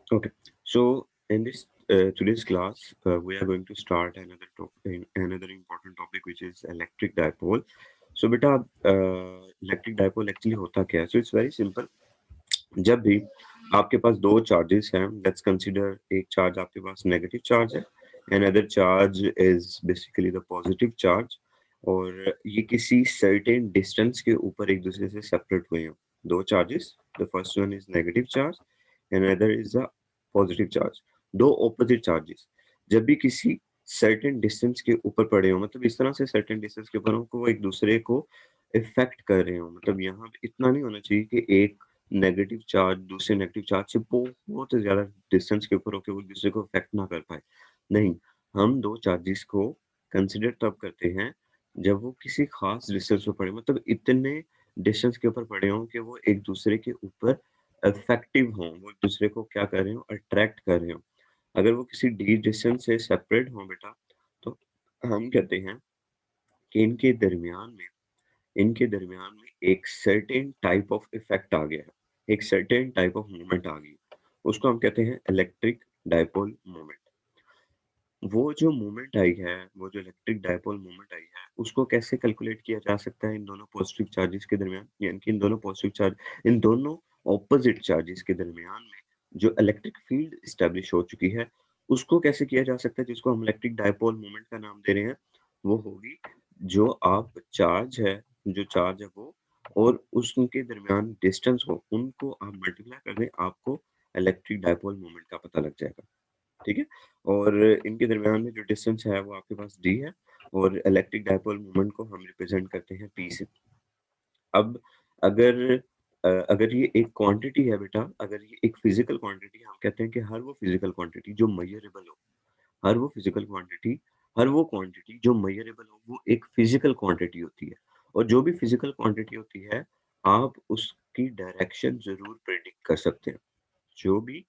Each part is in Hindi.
Okay. So in this today's class, we are going to start another topic, another important topic, which is electric dipole. So बेटा इलेक्ट्रिक डाइपोल एक्चुअली होता क्या है? So it's very simple. जब भी आपके पास दो चार्जेस हैं, लेट्स कंसीडर एक चार्ज आपके पास नेगेटिव चार्ज है and other charge is basically the positive charge, और ये किसी सर्टेन डिस्टेंस के ऊपर एक दूसरे से सेपरेट हुए हैं. दो charges, the first one is negative charge and other is the positive charge. दो ऑपोजिट चार्जेस जब भी किसी सर्टेन डिस्टेंस के ऊपर पड़े हो, मतलब इस तरह से सर्टेन डिस्टेंस के ऊपर हो कि वो एक दूसरे को इफेक्ट कर रहे हो, मतलब यहाँ पे इतना नहीं होना चाहिए कि एक नेगेटिव चार्ज दूसरे नेगेटिव चार्ज से बहुत ज्यादा डिस्टेंस के ऊपर होकर वो एक दूसरे को अफेक्ट ना कर पाए. नहीं, हम दो चार्जेस को कंसिडर तब करते हैं जब वो किसी खास डिस्टेंस पे पड़े, मतलब इतने डिस्टेंस के ऊपर पड़े हों कि वो एक दूसरे के ऊपर इफेक्टिव हों, वो एक दूसरे को क्या कर रहे हो, अट्रैक्ट कर रहे हो. अगर वो किसी डी डिस्टेंस से सेपरेट हो बेटा, तो हम कहते हैं कि इनके दरमियान में एक सर्टेन टाइप ऑफ इफेक्ट आ गया है, एक सर्टेन टाइप ऑफ मूवमेंट आ गई. उसको हम कहते हैं इलेक्ट्रिक डाइपोल मूवमेंट. वो जो मूवमेंट आई है, वो जो इलेक्ट्रिक डाइपोल मूवमेंट आई है, उसको कैसे कैलकुलेट किया जा सकता है इन दोनों पॉजिटिव चार्जेस के दरमियान, यानी कि इन दोनों ऑपोजिट चार्जेस के दरमियान में जो इलेक्ट्रिक फील्ड स्टैब्लिश हो चुकी है, उसको कैसे किया जा सकता है, जिसको हम इलेक्ट्रिक डाइपोल मूवमेंट का नाम दे रहे हैं. वो होगी जो आप चार्ज है, जो चार्ज है वो, और उसके दरमियान डिस्टेंस हो, उनको आप मल्टीप्लाई कर दें, आपको इलेक्ट्रिक डाइपोल मूवमेंट का पता लग जाएगा. ठीक है. और इनके दरमियान में जो डिस्टेंस है वो आपके पास डी है, और इलेक्ट्रिक डाइपोल मोमेंट को हम रिप्रेजेंट करते हैं पी से. अब अगर अगर ये एक क्वांटिटी है बेटा, अगर ये एक फिजिकल क्वांटिटी, हम कहते हैं कि हर वो फिजिकल क्वांटिटी जो मेजरेबल हो, हर वो फिजिकल क्वांटिटी हर वो क्वांटिटी जो मेजरेबल हो, वो एक फिजिकल क्वांटिटी होती है. और जो भी फिजिकल क्वांटिटी होती है, आप उसकी डायरेक्शन जरूर प्रेडिक्ट कर सकते हैं. जो भी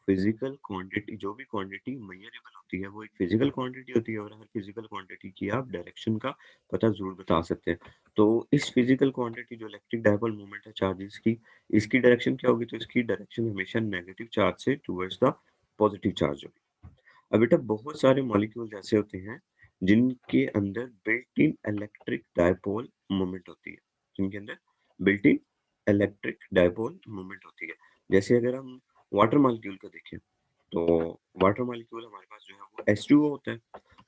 फिजिकल क्वांटिटी जो भी क्वांटिटी मेजरेबल होती है, वो एक फिजिकल क्वांटिटी होती है, और हर फिजिकल क्वांटिटी की आप डायरेक्शन का पता जरूर बता सकते हैं. तो इस फिजिकल क्वांटिटी जो इलेक्ट्रिक डायपोल मोमेंट है चार्जेस की, इसकी डायरेक्शन क्या होगी, तो इसकी डायरेक्शन हमेशा नेगेटिव चार्ज से टुवर्ड्स द पॉजिटिव चार्ज होगी. अब बेटा बहुत सारे मॉलिक्यूल्स ऐसे होते हैं जिनके अंदर built in electric dipole moment होती है, जिनके अंदर built in electric dipole moment होती है. जैसे अगर हम वाटर मॉलिक्यूल को देखें, तो वाटर मॉलिक्यूल हमारे पास जो है वो H2O होता है.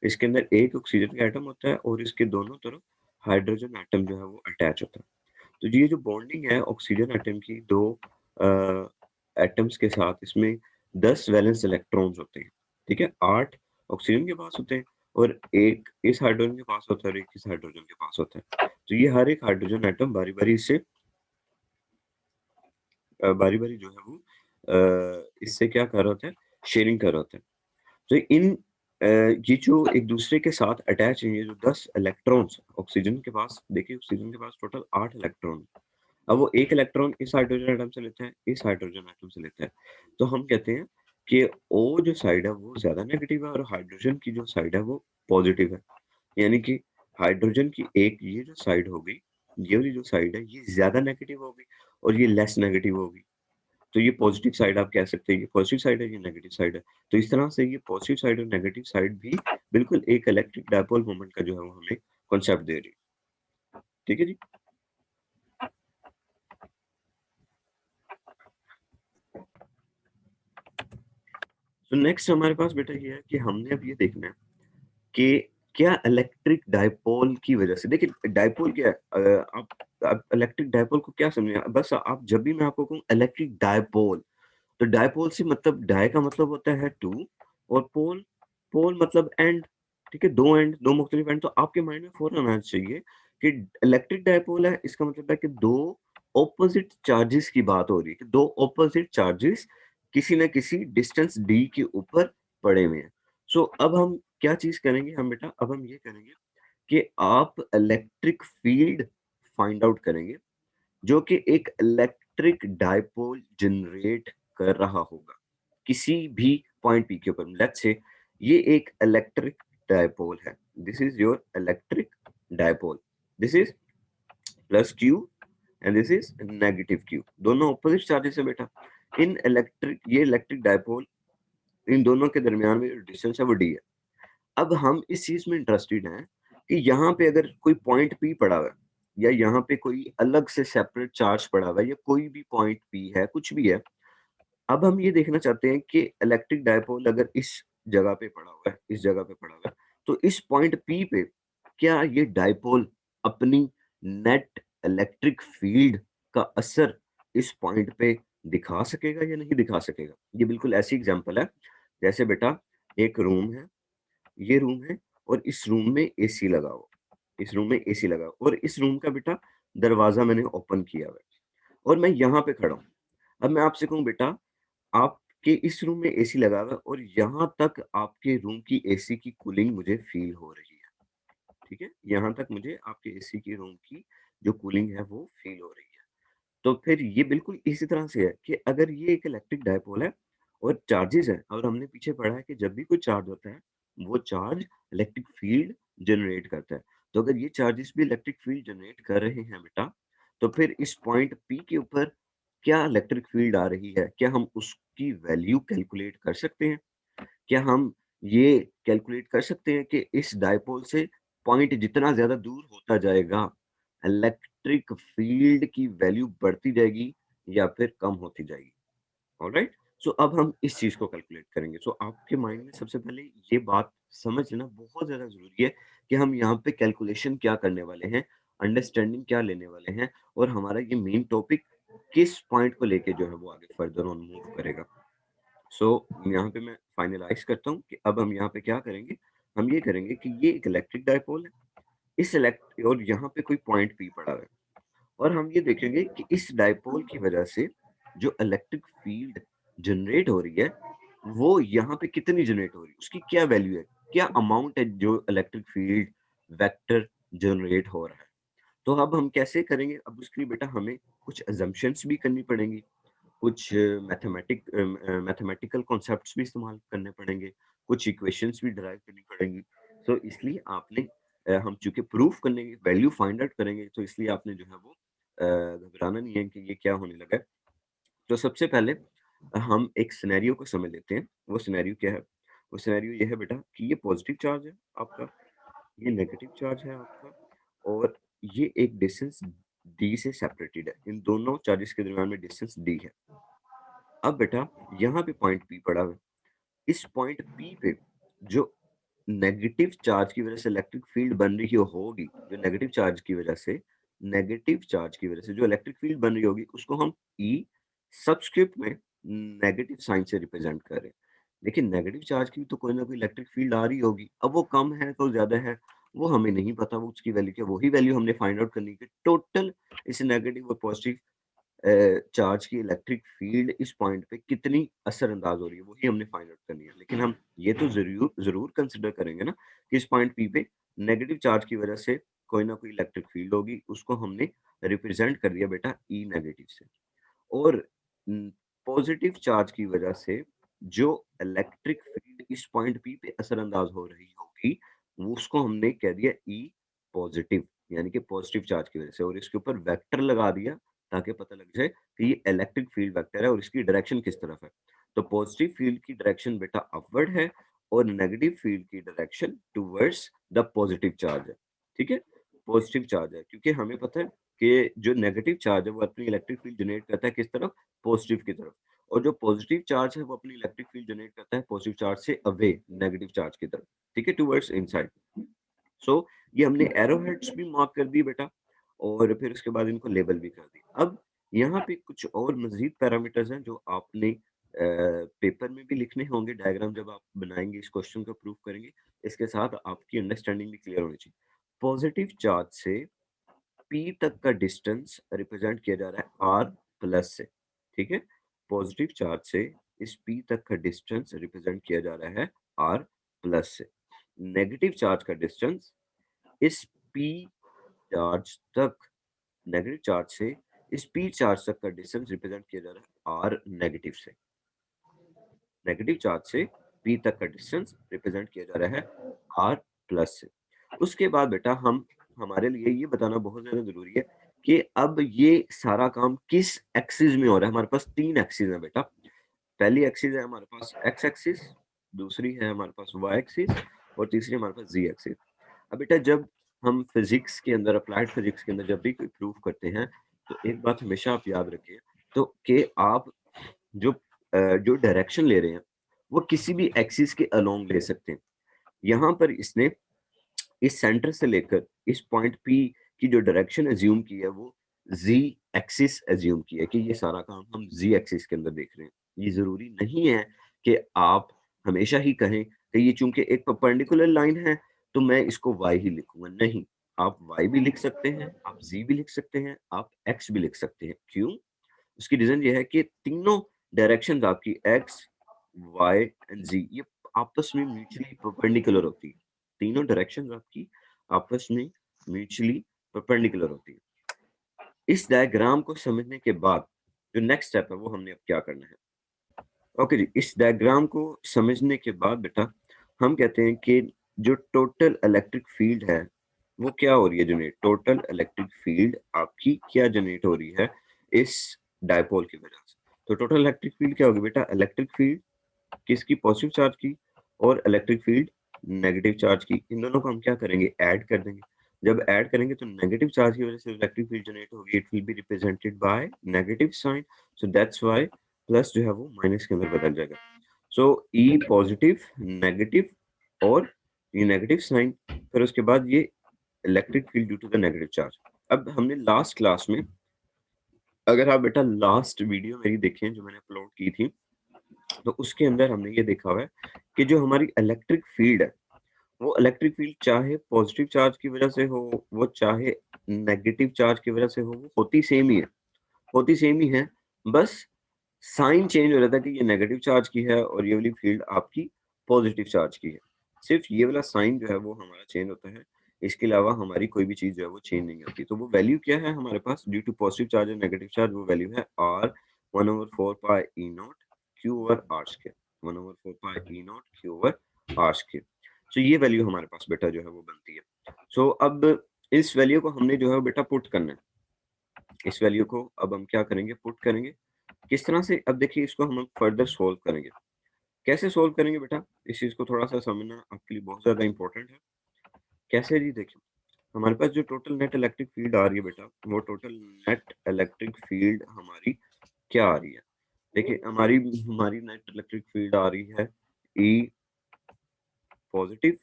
इसके अंदर एक ऑक्सीजन का एटम होता है और इसके दोनों तरफ हाइड्रोजन एटम जो है वो अटैच होता है. तो ये जो बॉन्डिंग है ऑक्सीजन एटम की दो एटम्स के साथ, इसमें 10 वैलेंस इलेक्ट्रॉन्स होते हैं. ठीक है, 8 ऑक्सीजन के पास होते हैं, और एक इस हाइड्रोजन के पास होता है, और एक इस हाइड्रोजन के पास होता है. तो ये हर एक हाइड्रोजन एटम बारी बारी से बारी बारी जो है वो इससे क्या कर रहा होता है, शेयरिंग कर रहा होता है. तो ये जो एक दूसरे के साथ अटैच है, ये जो 10 इलेक्ट्रॉन्स ऑक्सीजन के पास, देखिए ऑक्सीजन के पास टोटल 8 इलेक्ट्रॉन. अब वो एक इलेक्ट्रॉन इस हाइड्रोजन एटम से लेता है, इस हाइड्रोजन एटम से लेता है. तो हम कहते हैं कि ओ जो साइड है वो ज्यादा नेगेटिव है, और हाइड्रोजन की जो साइड है वो पॉजिटिव है. यानी कि हाइड्रोजन की एक ये जो साइड होगी, ये वाली जो साइड है ये ज्यादा नेगेटिव होगी, और ये लेस नेगेटिव होगी. तो ये पॉजिटिव साइड आप कह सकते हैं, ये पॉजिटिव साइड है, ये नेगेटिव साइड है. तो इस तरह से ये पॉजिटिव साइड और नेगेटिव साइड भी बिल्कुल एक इलेक्ट्रिक डायपोल मोमेंट का जो है वो हमें कॉन्सेप्ट दे रही है. ठीक है जी. तो नेक्स्ट हमारे पास बेटा ये है कि हमने अब ये देखना है कि क्या इलेक्ट्रिक डायपोल की वजह से, देखिए डायपोल क्या है, आप इलेक्ट्रिक डायपोल को क्या समझे, बस आप जब भी मैं आपको कहूँ इलेक्ट्रिक डायपोल, तो डायपोल से मतलब डाय का मतलब होता है टू, और पोल पोल मतलब एंड. ठीक है, दो एंड, दो मुख्तलिफ एंड. तो आपके माइंड में फौरन आना चाहिए कि इलेक्ट्रिक डायपोल है, इसका मतलब है कि दो ऑपोजिट चार्जेस की बात हो रही है, कि दो ऑपोजिट चार्जेस किसी ना किसी डिस्टेंस डी के ऊपर पड़े हुए हैं. सो अब हम क्या चीज करेंगे हम बेटा, अब हम ये करेंगे कि आप इलेक्ट्रिक फील्ड फाइंड आउट करेंगे जो कि एक इलेक्ट्रिक डायपोल जनरेट कर रहा होगा किसी भी पॉइंट पी के ऊपर. लेट्स से ये एक इलेक्ट्रिक डायपोल है, this is your electric dipole, this is plus Q and this is negative Q. दोनों ऑपोजिट चार्जेस है बेटा. ये इलेक्ट्रिक डायपोल, इन दोनों के दरमियान में जो डिस्टेंस है वो डी है। अब हम इस चीज़ में इंटरेस्टेड हैं कि यहाँ पे अगर कोई पॉइंट पी पड़ा हुआ है या यहाँ पे कोई अलग से सेपरेट चार्ज पड़ा हुआ है या कोई भी पॉइंट पी है, कुछ भी है। अब हम ये देखना चाहते हैं कि इलेक्ट्रिक डायपोल अगर इस जगह पे पड़ा हुआ है, इस जगह पे पड़ा हुआ है, तो इस पॉइंट पी पे क्या ये डायपोल अपनी नेट इलेक्ट्रिक फील्ड का असर इस पॉइंट पे दिखा सकेगा या नहीं दिखा सकेगा? ये बिल्कुल ऐसी एग्ज़ाम्पल है, जैसे बेटा एक रूम है, ये रूम है और इस रूम में एसी लगा हुआ, इस रूम में एसी लगा हुआ और इस रूम का बेटा दरवाज़ा मैंने ओपन किया हुआ है और मैं यहाँ पे खड़ा हूँ। अब मैं आपसे कहूँ बेटा, आपके इस रूम में एसी लगा हुआ है और यहाँ तक आपके रूम की एसी की कूलिंग मुझे फ़ील हो रही है, ठीक है? यहाँ तक मुझे आपके एसी की रूम की जो कूलिंग है वो फ़ील हो रही है। तो फिर ये बिल्कुल इसी तरह से है कि अगर ये एक इलेक्ट्रिक डायपोल है और चार्जेस हैं और हमने पीछे पढ़ा है कि जब भी कोई चार्ज होता है, वो चार्ज इलेक्ट्रिक फील्ड जनरेट करता है। तो अगर ये चार्जेस भी इलेक्ट्रिक फील्ड जनरेट कर रहे हैं बेटा, तो फिर इस पॉइंट पी के ऊपर क्या इलेक्ट्रिक फील्ड आ रही है? क्या हम उसकी वैल्यू कैलकुलेट कर सकते हैं? क्या हम ये कैलकुलेट कर सकते हैं कि इस डायपोल से पॉइंट जितना ज़्यादा दूर होता जाएगा, इलेक्ट्रिक फील्ड की वैल्यू बढ़ती जाएगी या फिर कम होती जाएगी? ऑलराइट? सो अब हम इस चीज़ को कैलकुलेट करेंगे। सो आपके माइंड में सबसे पहले ये बात समझ लेना बहुत ज़्यादा ज़रूरी है कि हम यहाँ पे कैलकुलेशन क्या करने वाले हैं, अंडरस्टैंडिंग क्या लेने वाले हैं और हमारा ये मेन टॉपिक किस पॉइंट को लेके जो है वो आगे फर्दर ऑन मूव करेगा। सो यहाँ पे मैं फाइनलाइज़ करता हूँ कि अब हम यहाँ पे क्या करेंगे, हम ये करेंगे कि ये एक इलेक्ट्रिक डायपोल है, इस इलेक्ट और यहाँ पे कोई पॉइंट पी पड़ा हुआ है और हम ये देखेंगे कि इस डायपोल की वजह से जो इलेक्ट्रिक फील्ड जनरेट हो रही है, वो यहाँ पे कितनी जनरेट हो रही है, उसकी क्या वैल्यू है, क्या अमाउंट है जो इलेक्ट्रिक फील्ड वेक्टर जनरेट हो रहा है। तो अब हम कैसे करेंगे, अब उसके लिए बेटा हमें कुछ असम्पशन्स भी करनी पड़ेंगी। कुछ मैथमेटिकल कॉन्सेप्ट्स भी इस्तेमाल करने पड़ेंगे, कुछ इक्वेशंस भी डिराइव करनी पड़ेंगी। तो इसलिए आपने हम चूँकि प्रूफ करने की वैल्यू फाइंड आउट करेंगे, तो इसलिए आपने जो है वो घबराना नहीं है कि ये क्या होने लगा है। तो सबसे पहले हम एक सिनेरियो को समझ लेते हैं। वो सिनेरियो क्या है? वो सिनेरियो ये है बेटा कि ये पॉज़िटिव चार्ज है आपका, ये नेगेटिव चार्ज है आपका और ये एक डिस्टेंस डी से सेपरेटेड है। इन दोनों चार्जेस के दरमियान में डिस्टेंस डी है। अब बेटा यहाँ पे पॉइंट पी पड़ा है। इस पॉइंट पी पे जो नेगेटिव चार्ज की वज़ह से इलेक्ट्रिक फील्ड बन रही होगी, जो नेगेटिव चार्ज की वज़ह से जो इलेक्ट्रिक फील्ड बन रही होगी, उसको हम ई सबस्क्रिप्ट में नेगेटिव साइन से रिप्रेज़ेंट कर रहे हैं। लेकिन नेगेटिव चार्ज की तो कोई ना कोई इलेक्ट्रिक फील्ड आ रही होगी। अब वो कम है तो ज़्यादा है, वो हमें नहीं पता, वो उसकी वैल्यू क्या है। वही वैल्यू हमने फाइंड आउट करनी है कि टोटल इस नेगेटिव और पॉज़िटिव चार्ज की इलेक्ट्रिक फील्ड इस पॉइंट पे कितनी असरअंदाज हो रही है, वही हमने फाइंड आउट करनी है। लेकिन हम ये तो ज़रूर ज़रूर कंसिडर करेंगे ना कि इस पॉइंट पी पे नेगेटिव चार्ज की वजह से कोई ना कोई इलेक्ट्रिक फील्ड होगी, उसको हमने रिप्रेजेंट कर दिया बेटा ई नेगेटिव से। और पॉजिटिव चार्ज की वजह से जो इलेक्ट्रिक फील्ड इस पॉइंट पी पे असरअंदाज हो रही होगी, वो उसको हमने कह दिया ई पॉजिटिव, यानी कि पॉजिटिव चार्ज की वजह से, और इसके ऊपर वेक्टर लगा दिया ताकि पता लग जाए कि ये इलेक्ट्रिक फील्ड वेक्टर है और इसकी डायरेक्शन किस तरफ है। तो पॉजिटिव फील्ड की डायरेक्शन बेटा अपवर्ड है और नेगेटिव फील्ड की direction towards the positive charge है। ठीक है? पॉजिटिव चार्ज है क्योंकि हमें पता है कि जो नेगेटिव चार्ज है वो अपनी इलेक्ट्रिक फील्ड जनरेट करता है किस तरफ? पॉजिटिव की तरफ, और जो पॉजिटिव चार्ज है वो अपनी इलेक्ट्रिक फील्ड जनरेट करता है पॉजिटिव चार्ज से अवे, नेगेटिव चार्ज की तरफ। ठीक है? Towards inside. सो ये हमने एरो हेड्स भी मार्क कर दिए बेटा और फिर उसके बाद इनको लेबल भी कर दिया। अब यहाँ पे कुछ और मज़ीद पैरामीटर्स हैं जो आपने पेपर में भी लिखने होंगे, डायग्राम जब आप बनाएँगे, इस क्वेश्चन को प्रूव करेंगे, इसके साथ आपकी अंडरस्टैंडिंग भी क्लियर होनी चाहिए। पॉजिटिव चार्ज से पी तक का डिस्टेंस रिप्रेजेंट किया जा रहा है आर प्लस से, ठीक है? पॉजिटिव चार्ज से इस पी तक का डिस्टेंस रिप्रेजेंट किया जा रहा है आर प्लस से। नेगेटिव चार्ज का डिस्टेंस इस पी चार्ज तक, नेगेटिव चार्ज से इस पी चार्ज तक का डिस्टेंस रिप्रेजेंट किया जा रहा है आर नेगेटिव से। नेगेटिव चार्ज से पी तक का डिस्टेंस रिप्रेजेंट किया जा रहा है आर प्लस से। उसके बाद बेटा हम, हमारे लिए ये बताना बहुत ज़्यादा ज़रूरी है कि अब ये सारा काम किस एक्सिस में हो रहा है। हमारे पास 3 एक्सिस हैं बेटा। पहली एक्सिस है हमारे पास एक्स एक्सिस, दूसरी है हमारे पास वाई एक्सिस और तीसरी हमारे पास जी एक्सिस। अब बेटा जब हम फिजिक्स के अंदर, अप्लाइड फिजिक्स के अंदर जब भी कोई प्रूफ करते हैं, तो एक बात हमेशा आप याद रखिए, तो कि आप जो डायरेक्शन ले रहे हैं, वो किसी भी एक्सिस के अलोंग ले सकते हैं। यहाँ पर इसने इस सेंटर से लेकर इस पॉइंट पी की जो डायरेक्शन अज्यूम की है, वो जी एक्सिस अज्यूम की है कि ये सारा काम हम जी एक्सिस के अंदर देख रहे हैं। ये ज़रूरी नहीं है कि आप हमेशा ही कहें कि ये चूँकि एक परपेंडिकुलर लाइन है, तो मैं इसको वाई ही लिखूँगा। नहीं, आप वाई भी लिख सकते हैं, आप जी भी लिख सकते हैं, आप एक्स भी लिख सकते हैं। क्यों? उसकी रीज़न ये है कि तीनों डायरेक्शंस आपकी एक्स, वाई एंड ज़ेड ये आपस में म्यूचुअली परपेंडिकुलर होती है। तीनों डायरेक्शंस आपकी आपस में म्यूचुअली परपेंडिकुलर होती है। इस डायग्राम को समझने के बाद जो नेक्स्ट स्टेप है वो हमने अब क्या करना है। ओके जी, इस डायग्राम को समझने के बाद बेटा हम कहते हैं कि जो टोटल इलेक्ट्रिक फील्ड है वो क्या हो रही है जनरेट। टोटल इलेक्ट्रिक फील्ड आपकी क्या जनरेट हो रही है इस डायपोल की वजह से। तो टोटल इलेक्ट्रिक फील्ड क्या होगी बेटा, इलेक्ट्रिक फील्ड किसकी, पॉजिटिव चार्ज की, और इलेक्ट्रिक फील्ड नेगेटिव चार्ज की। इन दोनों को हम क्या करेंगे, ऐड कर देंगे। जब ऐड करेंगे तो नेगेटिव चार्ज की वजह से इलेक्ट्रिक फील्ड जनरेट होगी, it will be represented by negative sign. So that's why plus जो है वो माइनस के अंदर बदल जाएगा। सो ई पॉजिटिव, नेगेटिव और ये नेगेटिव साइन, फिर उसके बाद ये electric field due to the negative charge. अब हमने लास्ट क्लास में, अगर आप बेटा लास्ट वीडियो मेरी देखें जो मैंने अपलोड की थी, तो उसके अंदर हमने ये देखा हुआ है कि जो हमारी इलेक्ट्रिक फील्ड है, वो इलेक्ट्रिक फील्ड चाहे पॉजिटिव चार्ज की वजह से हो, वो चाहे नेगेटिव चार्ज की वजह से हो, वो होती सेम ही है, होती सेम ही है। बस साइन चेंज हो जाता है कि ये नेगेटिव चार्ज की है और ये वाली फील्ड आपकी पॉजिटिव चार्ज की है। सिर्फ ये वाला साइन जो है वो हमारा चेंज होता है, इसके अलावा हमारी कोई भी चीज जो है वो चेंज नहीं होती। तो वो वैल्यू क्या है हमारे पास, ड्यू टू पॉजिटिव चार्ज और नेगेटिव चार्ज, वो वैल्यू है आर 1/4 पाई ई naught Q over R square. 1/4 pi ई naught Q over R square. So ये वैल्यू हमारे पास बेटा जो है वो बनती है। सो अब इस वैल्यू को हमने जो है बेटा पुट करना है। इस वैल्यू को अब हम क्या करेंगे, पुट करेंगे। किस तरह से, अब देखिए इसको हम फर्दर सोल्व करेंगे। कैसे सोल्व करेंगे बेटा, इस चीज को थोड़ा सा समझना आपके लिए बहुत ज्यादा इंपॉर्टेंट है। कैसे जी, देखिए हमारे पास जो टोटल नेट इलेक्ट्रिक फील्ड आ रही है बेटा, वो टोटल नेट इलेक्ट्रिक फील्ड हमारी क्या आ रही है। देखिए हमारी हमारी नेट इलेक्ट्रिक फील्ड आ रही है ई पॉजिटिव,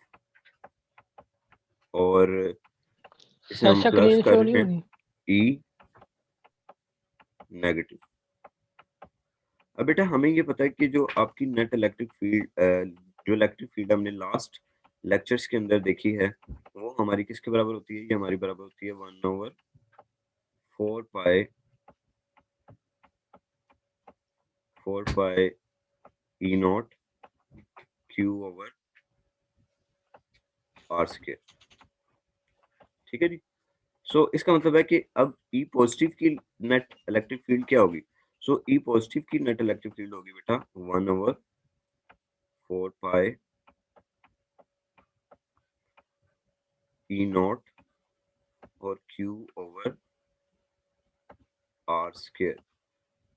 और इसे सर हम प्लस स्क्रीन कर शो नहीं रहे हो हैं रही। ई नेगेटिव। अब बेटा हमें ये पता है कि जो आपकी नेट इलेक्ट्रिक फील्ड, जो इलेक्ट्रिक फील्ड हमने लास्ट लेक्चर्स के अंदर देखी है, वो हमारी किसके बराबर होती है, ये हमारी बराबर होती है 1/4 पाई 4 पाई ई naught Q over R square. ठीक है जी। सो इसका मतलब है कि अब ई पॉजिटिव की नेट इलेक्ट्रिक फील्ड क्या होगी। सो ई पॉजिटिव की नेट इलेक्ट्रिक फील्ड होगी बेटा 1/4 पाई ई नॉट और क्यू ओवर आर स्क्वायर।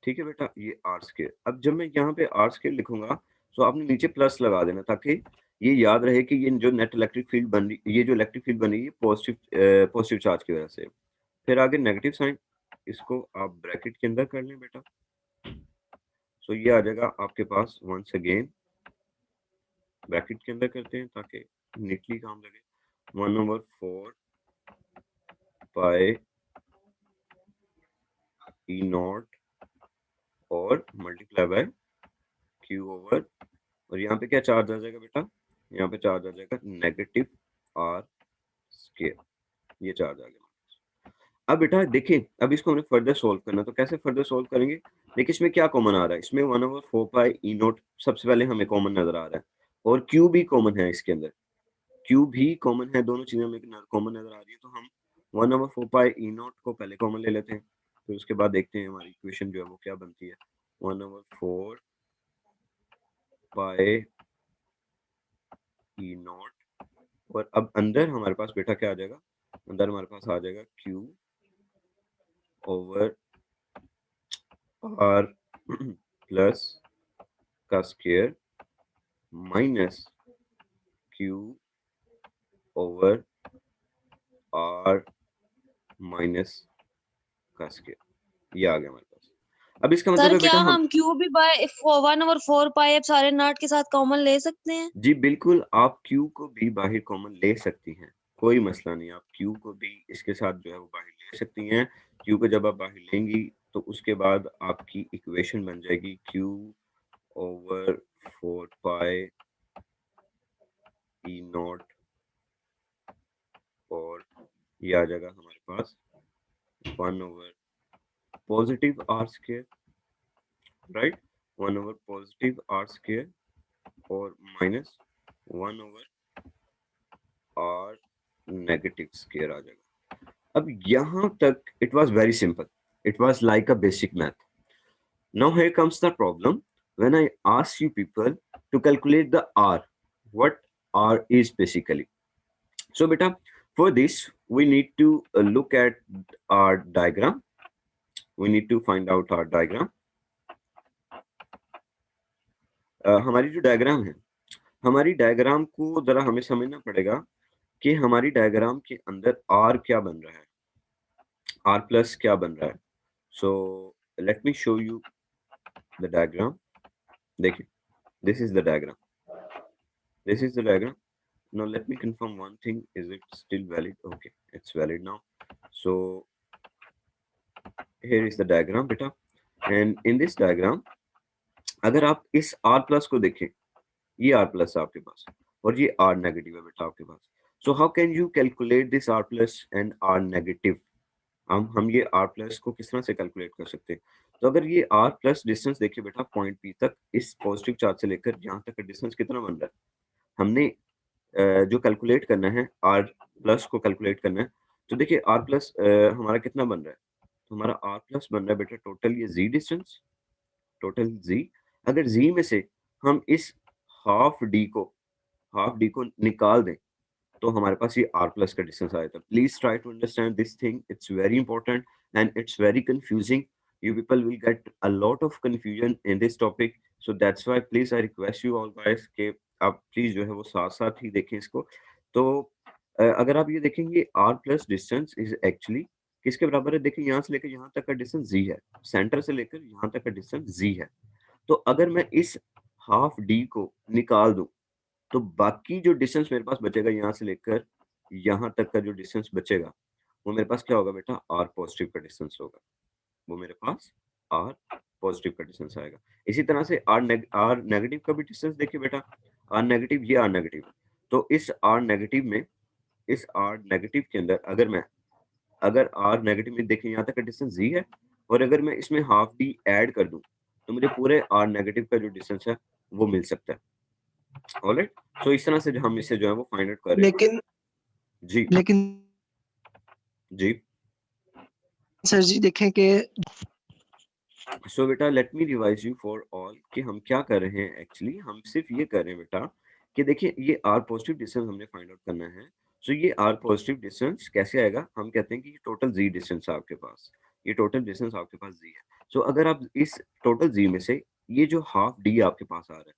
ठीक है बेटा, ये आर स्क्वायर। अब जब मैं यहाँ पे आर स्क्वायर लिखूंगा, तो आपने नीचे प्लस लगा देना, ताकि ये याद रहे कि ये जो नेट इलेक्ट्रिक फील्ड बन रही, ये जो इलेक्ट्रिक फील्ड बन रही है पॉजिटिव पॉजिटिव चार्ज की वजह से। फिर आगे नेगेटिव साइन, इसको आप ब्रैकेट के अंदर कर लें बेटा। सो ये आ जाएगा आपके पास, वंस अगेन ब्रैकेट के अंदर करते हैं ताकि नीटली काम लगे। 1/4 पाई ई नॉट और मल्टीप्लाई बाय क्यू ओवर, और यहाँ पे क्या चार्ज आ जाएगा बेटा, यहाँ पे चार्ज आ जाएगा नेगेटिव आर स्क्वायर। ये चार्ज आ गया। अब बेटा देखें, अब इसको हमें फर्दर सोल्व करना, तो कैसे फर्दर सोल्व करेंगे। देखिए इसमें क्या कॉमन आ रहा है, इसमें 1/4 पाई ई नॉट सबसे पहले हमें कॉमन नजर आ रहा है, और क्यू भी कॉमन है इसके अंदर, क्यू भी कॉमन है, दोनों चीजें हमें कॉमन नजर आ रही है। तो हम 1/4 पाई ई नॉट को पहले कॉमन ले लेते हैं, फिर उसके बाद देखते हैं हमारी इक्वेशन जो है वो क्या बनती है। 1/4 पाई ई नॉट, और अब अंदर हमारे पास बेटा क्या आ जाएगा, अंदर हमारे पास आ जाएगा क्यू ओवर आर प्लस का square minus q over r minus का स्क्वायर। ये आ गया हमारे पास। अब इसका मतलब सर है क्या बेटा हम हम क्यू भी बाय 1/4 पाई एप्सिलॉन नॉट के साथ कॉमन ले सकते हैं? जी बिल्कुल, आप क्यू को भी बाहर कॉमन ले सकती हैं, कोई मसला नहीं। आप क्यू को भी इसके साथ जो है वो बाहर ले सकती हैं। क्यू को जब आप बाहर लेंगी तो उसके बाद आपकी इक्वेशन बन जाएगी क्यू ओवर 4 पाई ई नॉट, और ये आ जाएगा हमारे पास 1 over positive r square, right, 1 over positive r square और minus 1 over r negative square आ जाएगा। अब यहां तक it was very simple, it was like a basic math. Now here comes the problem. When I ask you people to calculate the R, what R is basically. So beta, for this we need to look at our diagram. We need to find out our diagram. हमारी जो डायग्राम है, हमारी डायग्राम को जरा हमें समझना पड़ेगा कि हमारी डायग्राम के अंदर R क्या बन रहा है, R प्लस क्या बन रहा है। So let me show you the diagram. देखिए, this is the diagram. This is the diagram. Now let me confirm one thing. Is it still valid? Okay, it's valid now. So here is the diagram beta, and in this diagram अगर आप इस R प्लस को देखें, ये R प्लस है आपके पास और ये R नेगेटिव है बेटा आपके पास। So how can you calculate this R plus and R negative? हम ये R प्लस को किस तरह से कैलकुलेट कर सकते हैं? तो अगर ये R प्लस डिस्टेंस देखिए बेटा पॉइंट P तक, इस पॉजिटिव चार्ज से लेकर यहाँ तक का डिस्टेंस कितना बन रहा है? हमने जो कैलकुलेट करना है, आर प्लस को कैलकुलेट करना है, तो देखिए आर प्लस हमारा कितना बन रहा है? तो हमारा आर प्लस बन रहा है बेटा टोटल ये जी डिस्टेंस, टोटल जी। अगर जी में से हम इस हाफ डी को निकाल दें तो हमारे पास ये आर प्लस का डिस्टेंस आया था। Please try to understand this thing, it's very important and it's very confusing. You people will get a lot of confusion in this topic, so that's why please I request you all guys कि आप प्लीज जो है वो साथ साथ ही देखें इसको। तो अगर आप ये देखेंगे r plus distance is actually किसके बराबर है? देखिए यहाँ से लेकर यहाँ तक का डिस्टेंस जी है, सेंटर से लेकर यहाँ तक का डिस्टेंस जी है। तो अगर मैं इस हाफ डी को निकाल दूं तो बाकी जो डिस्टेंस मेरे पास बचेगा यहाँ से लेकर यहाँ तक का जो डिस्टेंस बचेगा वो मेरे पास क्या होगा बेटा? आर पॉजिटिव का डिस्टेंस होगा। वो मेरे पास आर पॉजिटिव का डिस्टेंस आएगा। इसी तरह से आर नेगेटिव का भी डिस्टेंस देखिए बेटा, आर नेगेटिव, ये आर नेगेटिव। तो इस आर नेगेटिव में, इस आर नेगेटिव के अंदर अगर आर नेगेटिव में देखिए यहाँ तक का डिस्टेंस जी है, और अगर मैं इसमें हाफ डी ऐड कर दूं तो मुझे पूरे आर नेगेटिव का जो डिस्टेंस है वो मिल सकता है। ऑलराइट, तो इस तरह से हम इसे जो है वो फाइंड आउट कर रहे हैं। लेकिन जी लेकिन जी। सर जी देखें कि सो बेटा let me revise you for all कि हम क्या कर रहे हैं। एक्चुअली हम सिर्फ ये कर रहे हैं बेटा कि देखिए ये आर पॉजिटिव डिस्टेंस हमने फाइंड आउट करना है। सो ये आर पॉजिटिव डिस्टेंस कैसे आएगा? हम कहते हैं कि ये टोटल जी डिस्टेंस है आपके पास, ये टोटल डिस्टेंस आपके पास जी है। सो अगर आप इस टोटल जी में से ये जो हाफ डी आपके पास आ रहा है,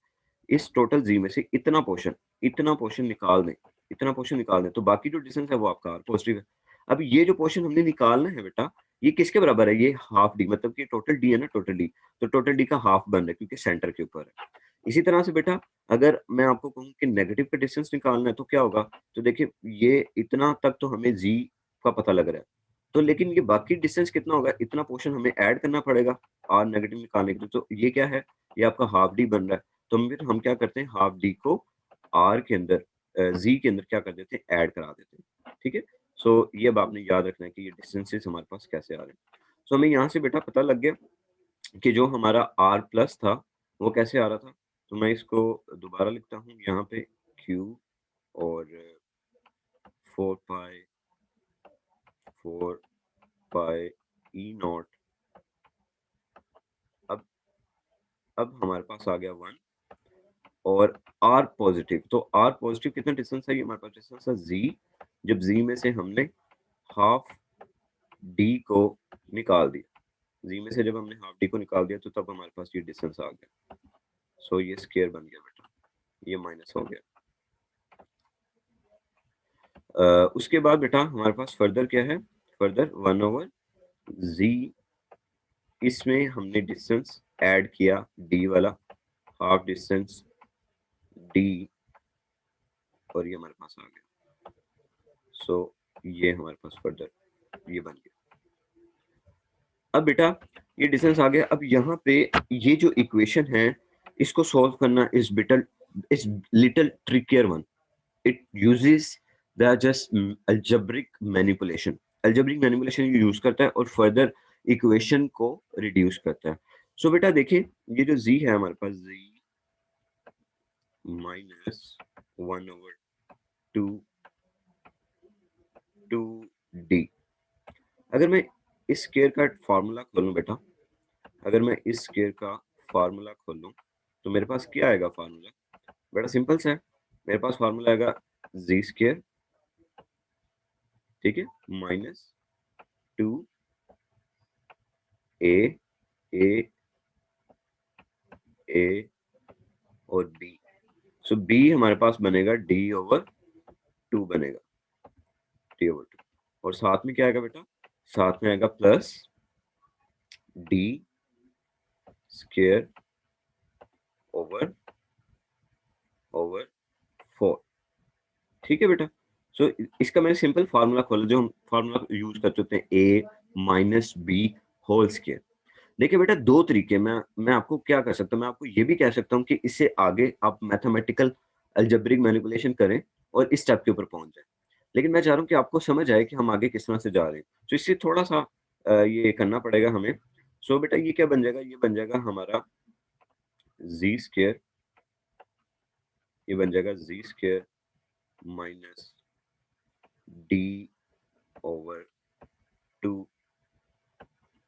इस टोटल जी में से इतना पोर्शन निकाल दें, इतना पोर्शन निकाल दें तो बाकी जो डिस्टेंस है वो आपका आर पॉजिटिव है। अब ये जो पोर्शन हमने निकालना है बेटा, ये किसके बराबर है? ये हाफ डी, मतलब कि टोटल डी है ना, टोटल डी, तो टोटल डी का हाफ बन रहा है क्योंकि सेंटर के ऊपर है। इसी तरह से बेटा अगर मैं आपको कहूँ कि नेगेटिव का डिस्टेंस निकालना है तो क्या होगा? तो देखिए ये इतना तक तो हमें जी का पता लग रहा है, तो लेकिन ये बाकी डिस्टेंस कितना होगा? इतना पोर्शन हमें ऐड करना पड़ेगा आर नेगेटिव निकालने के लिए। तो ये क्या है? ये आपका हाफ डी बन रहा है। तो फिर हम क्या करते हैं? हाफ डी को आर के अंदर, जी के अंदर क्या कर देते हैं? ऐड करा देते हैं। ठीक है, सो ये अब आपने याद रखना है कि ये डिस्टेंसेस हमारे पास कैसे आ रहे हैं। सो हमें यहाँ से बेटा पता लग गया कि जो हमारा आर प्लस था वो कैसे आ रहा था। तो मैं इसको दोबारा लिखता हूँ यहाँ पे, क्यू और 4 पाई ई नॉट। अब हमारे पास आ गया 1 और आर पॉजिटिव। तो आर पॉजिटिव कितना डिस्टेंस है? ये हमारे पास डिस्टेंस है जी। जब जी में से हमने हाफ डी को निकाल दिया, जी में से जब हमने हाफ डी को निकाल दिया तो तब हमारे पास ये डिस्टेंस आ गया। सो ये स्क्वायर बन गया बेटा, ये माइनस हो गया। उसके बाद बेटा हमारे पास फर्दर क्या है, फर्दर 1/z, इसमें हमने डिस्टेंस ऐड किया d वाला, हाफ डिस्टेंस d, और ये हमारे पास आ गया। सो ये हमारे पास फर्दर ये बन गया। अब बेटा ये डिस्टेंस आ गया। अब यहाँ पे ये जो इक्वेशन है इसको सॉल्व करना is little trickier one. It uses the just algebraic manipulation. Algebraic manipulation use करता है और फर्दर इक्वेशन को रिड्यूस करता है। सो बेटा देखिए ये जो z है हमारे पास, z माइनस 1/2 अगर मैं इस स्क्वायर का फार्मूला खोलूं बेटा, अगर मैं इस स्क्वायर का फार्मूला खोलूं तो मेरे पास क्या आएगा फार्मूला, बड़ा सिंपल सा है। मेरे पास फार्मूला आएगा z स्क्वायर, ठीक है, माइनस 2a और b। सो b हमारे पास बनेगा d/2 बनेगा, d/2, और साथ में क्या आएगा बेटा, साथ में आएगा प्लस d स्क्वायर ओवर 4। ठीक है बेटा। सो इसका मैंने सिंपल फार्मूला खोला, जो हम फार्मूला यूज कर चुके हैं, a minus b whole square. देखिए बेटा दो तरीके, मैं आपको क्या कर सकता हूँ, मैं आपको ये भी कह सकता हूँ कि इससे आगे आप मैथमेटिकल अलजेब्रिक मैनिपुलेशन करें और इस स्टेप के ऊपर पहुंच जाए, लेकिन मैं चाह रहा हूँ कि आपको समझ आए कि हम आगे किस तरह से जा रहे हैं। तो इससे थोड़ा सा ये करना पड़ेगा हमें। सो बेटा ये क्या बन जाएगा, ये बन जाएगा हमारा z स्क्वायर, ये बन जाएगा z स्क्वायर माइनस d/2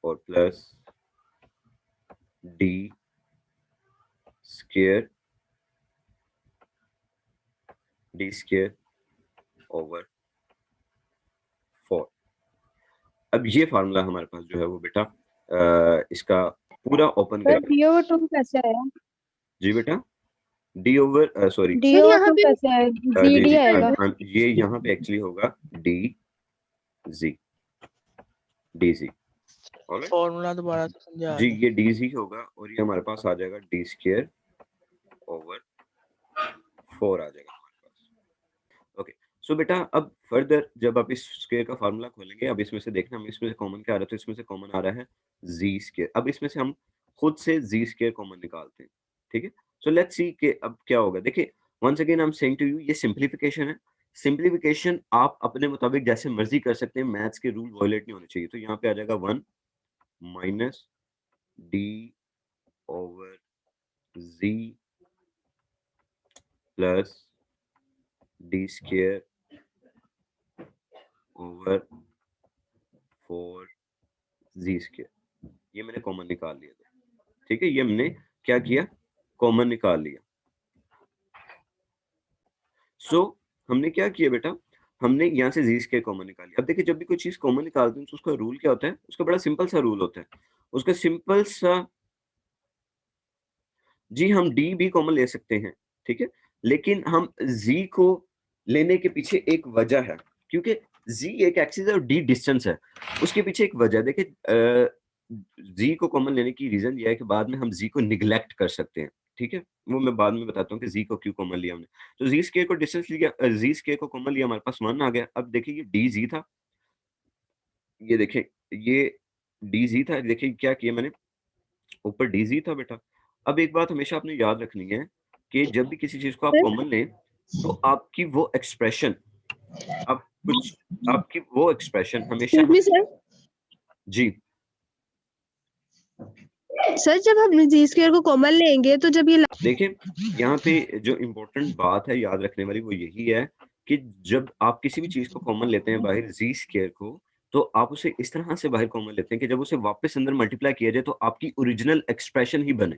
और प्लस d स्क्वायर ओवर 4। अब ये फार्मूला हमारे पास जो है वो बेटा इसका पूरा ओपन सर करें। d/2 कैसे आया? जी बेटा d/2 सॉरी d/2 कैसे आया? जी d जी आएगा। ये यहाँ पे एक्चुअली होगा dz, ऑलराइट। फॉर्मूला दोबारा से समझा जी दें। ये dz होगा और ये हमारे पास आ जाएगा d स्क्वायर ओवर 4 आ जाएगा हमारे पास। ओके सो बेटा अब फर्दर जब आप इस स्क्वायर का फार्मूला खोलेंगे, अब इसमें से देखना, हम इसमें से कॉमन क्या आ रहा है, तो इसमें से कॉमन आ रहा है z स्क्वायर। अब इसमें से हम खुद से z स्क्वायर कॉमन निकालते हैं, ठीक है। सो लेट्स सी कि अब क्या होगा। देखिए once again I am saying to you, ये सिंप्लीफिकेशन है। सिंप्लीफिकेशन आप अपने मुताबिक जैसे मर्जी कर सकते हैं, मैथ्स के रूल वायलेट नहीं होने चाहिए। तो यहाँ पे आ जाएगा 1 minus d/z plus d square over 4z square. ये मैंने कॉमन निकाल लिया था, ठीक है। ये हमने क्या किया, कॉमन निकाल लिया। सो हमने क्या किया बेटा, हमने यहाँ से z स्क्वायर कॉमन निकाल लिया। अब देखिए जब भी कोई चीज कॉमन निकालते हैं तो उसका रूल क्या होता है, उसका बड़ा सिंपल सा रूल होता है। उसका सिंपल सा, जी हम d भी कॉमन ले सकते हैं, ठीक है, लेकिन हम z को लेने के पीछे एक वजह है, क्योंकि z एक एक्सिस है और d डिस्टेंस है। उसके पीछे एक वजह, देखिए z को कॉमन लेने की रीजन ये है कि बाद में हम z को निगलेक्ट कर सकते हैं, ठीक है। वो मैं बाद में बताता हूँ कि z को क्यों कॉमन लिया हमने। तो z स्क्वायर को डिस्टेंस लिया, z स्क्वायर को कॉमन लिया, हमारे पास 1 आ गया। अब देखिए ये dz था, ये देखिए ये dz था। देखिए क्या किया मैंने, ऊपर dz था बेटा। अब एक बात हमेशा आपने याद रखनी है कि जब भी किसी चीज को आप कॉमन लें तो आपकी वो एक्सप्रेशन, आपकी वो एक्सप्रेशन हमेशा सर जी सर जब हम जी स्क्वायर को कॉमन लेंगे तो जब ये देखिए यहाँ पे जो इम्पोर्टेंट बात है याद रखने वाली वो यही है कि जब आप किसी भी चीज को कॉमन लेते हैं बाहर z स्क्वायर को, तो आप उसे इस तरह से बाहर कॉमन लेते हैं कि जब उसे वापस अंदर मल्टीप्लाई किया जाए तो आपकी ओरिजिनल एक्सप्रेशन ही बने,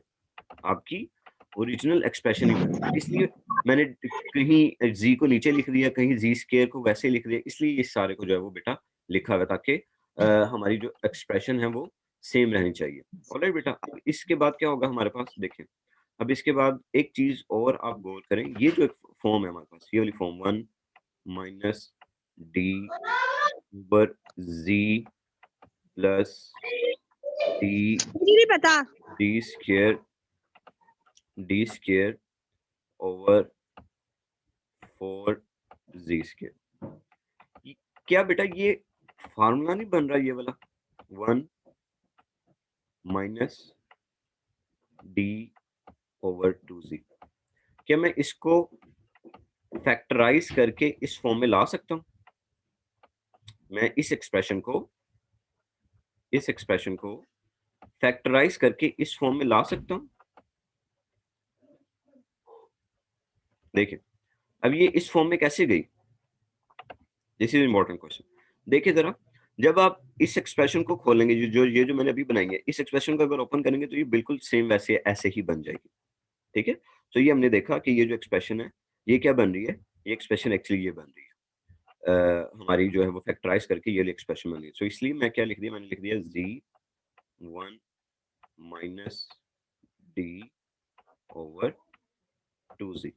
आपकी ओरिजिनल एक्सप्रेशन ही बने। इसलिए मैंने कहीं z को नीचे लिख दिया, कहीं z स्क्वायर को वैसे लिख दिया, इसलिए इस सारे को जो है वो बेटा लिखा हुआ ताकि हमारी जो एक्सप्रेशन है वो सेम रहनी चाहिए। ऑलराइट बेटा, अब इसके बाद क्या होगा हमारे पास, देखें अब इसके बाद एक चीज और आप गौर करें, ये जो एक फॉर्म है हमारे पास, ये वाली फॉर्म 1 माइनस डी ओवर जी प्लस डी मुझे नहीं पता। डी स्क्वेयर ओवर 4 जी स्क्वेयर। क्या बेटा ये फार्मूला नहीं बन रहा ये वाला 1 माइनस डी ओवर 2z? क्या मैं इसको फैक्टराइज करके इस फॉर्म में ला सकता हूं? मैं इस एक्सप्रेशन को फैक्टराइज करके इस फॉर्म में ला सकता हूं? देखिए अब ये इस फॉर्म में कैसे गई, दिस इज इंपॉर्टेंट क्वेश्चन। देखिए जरा, जब आप इस एक्सप्रेशन को खोलेंगे, जो मैंने अभी बनाई है, इस एक्सप्रेशन को अगर ओपन करेंगे तो ये बिल्कुल सेम वैसे ऐसे ही बन जाएगी। ठीक है, तो ये हमने देखा कि ये जो एक्सप्रेशन है ये क्या बन रही है, ये एक्सप्रेशन एक्चुअली ये बन रही है हमारी जो है वो फैक्टराइज करके ये एक्सप्रेशन बन रही है। तो इसलिए मैं क्या लिख दिया, मैंने लिख दिया z1 minus d over 2z।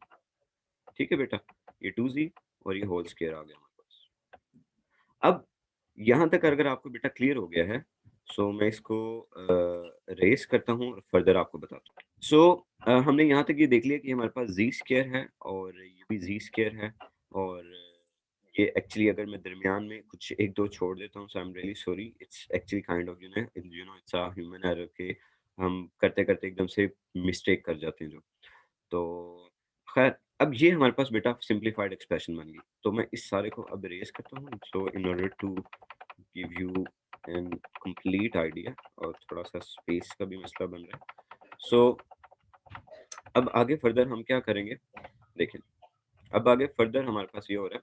ठीक है बेटा, ये 2z और ये होल स्क्वायर आ गया हमारे पास। अब यहां तक अगर आपको बेटा क्लियर हो गया है, सो मैं इसको रेस करता हूँ और फर्दर आपको बताता हूँ। सो हमने यहाँ तक ये देख लिया कि हमारे पास जी स्क्वायर है और ये भी जी स्क्वायर है, और ये एक्चुअली अगर मैं दरमियान में कुछ एक दो छोड़ देता हूँ, so I am really sorry, it's actually kind of it's a human error के हम करते करते एकदम से मिस्टेक कर जाते हैं जो। तो खैर अब ये हमारे पास बेटा सिंप्लीफाइड एक्सप्रेशन बन गई। तो मैं इस सारे को अब रेस करता हूँ, so in order to give you an complete idea, और थोड़ा सा स्पेस का भी मसला बन रहा है। सो अब आगे फर्दर हम क्या करेंगे, देखें अब आगे फर्दर हमारे पास ये हो रहा है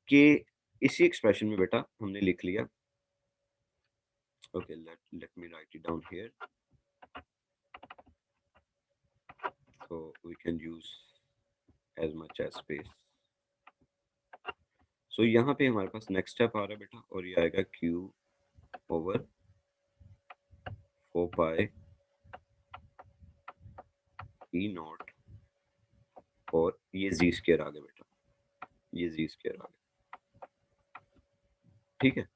कि इसी एक्सप्रेशन में बेटा हमने लिख लिया, okay let me right it down here, so we can use as much as space। so यहाँ पे हमारे पास नेक्स्ट स्टेप आ रहा है बेटा, और ये आएगा q over 4 pi e not, और ये z स्क्वायर आ गया बेटा, ये z स्क्वायर आ गया। ठीक है,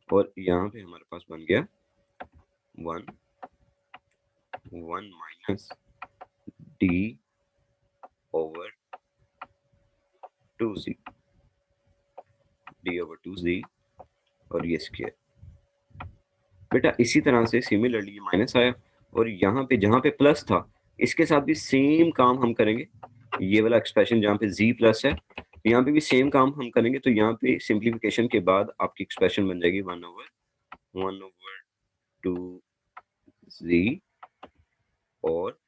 और यहाँ पे हमारे पास बन गया 1 minus d over 2z, d over 2z और ये स्क्वायर। बेटा इसी तरह से सिमिलरली ये माइनस आया, और यहाँ पे जहाँ पे प्लस था इसके साथ भी सेम काम हम करेंगे। ये वाला एक्सप्रेशन जहाँ पे z प्लस है, यहाँ पे भी सेम काम हम करेंगे। तो यहाँ पे सिंप्लीफिकेशन के बाद आपकी एक्सप्रेशन बन जाएगी 1 ओवर 2z, और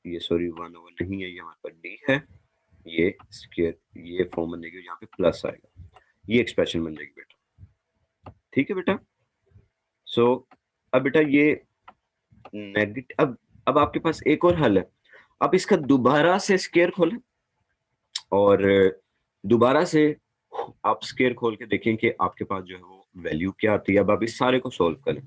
ये सॉरी 1 ओवर नहीं है, यहाँ पर d है, ये स्क्वायर, ये फॉर्म बन जाएगी, यहाँ पे प्लस आएगा, ये एक्सप्रेशन बन जाएगी बेटा। ठीक है बेटा, सो अब बेटा ये नेगेटिव, अब आपके पास एक और हल है। अब इसका दोबारा से स्क्वायर खोलें और दोबारा से आप स्क्वायर खोल के देखें कि आपके पास जो है वो वैल्यू क्या आती है। अब आप इस सारे को सॉल्व करें,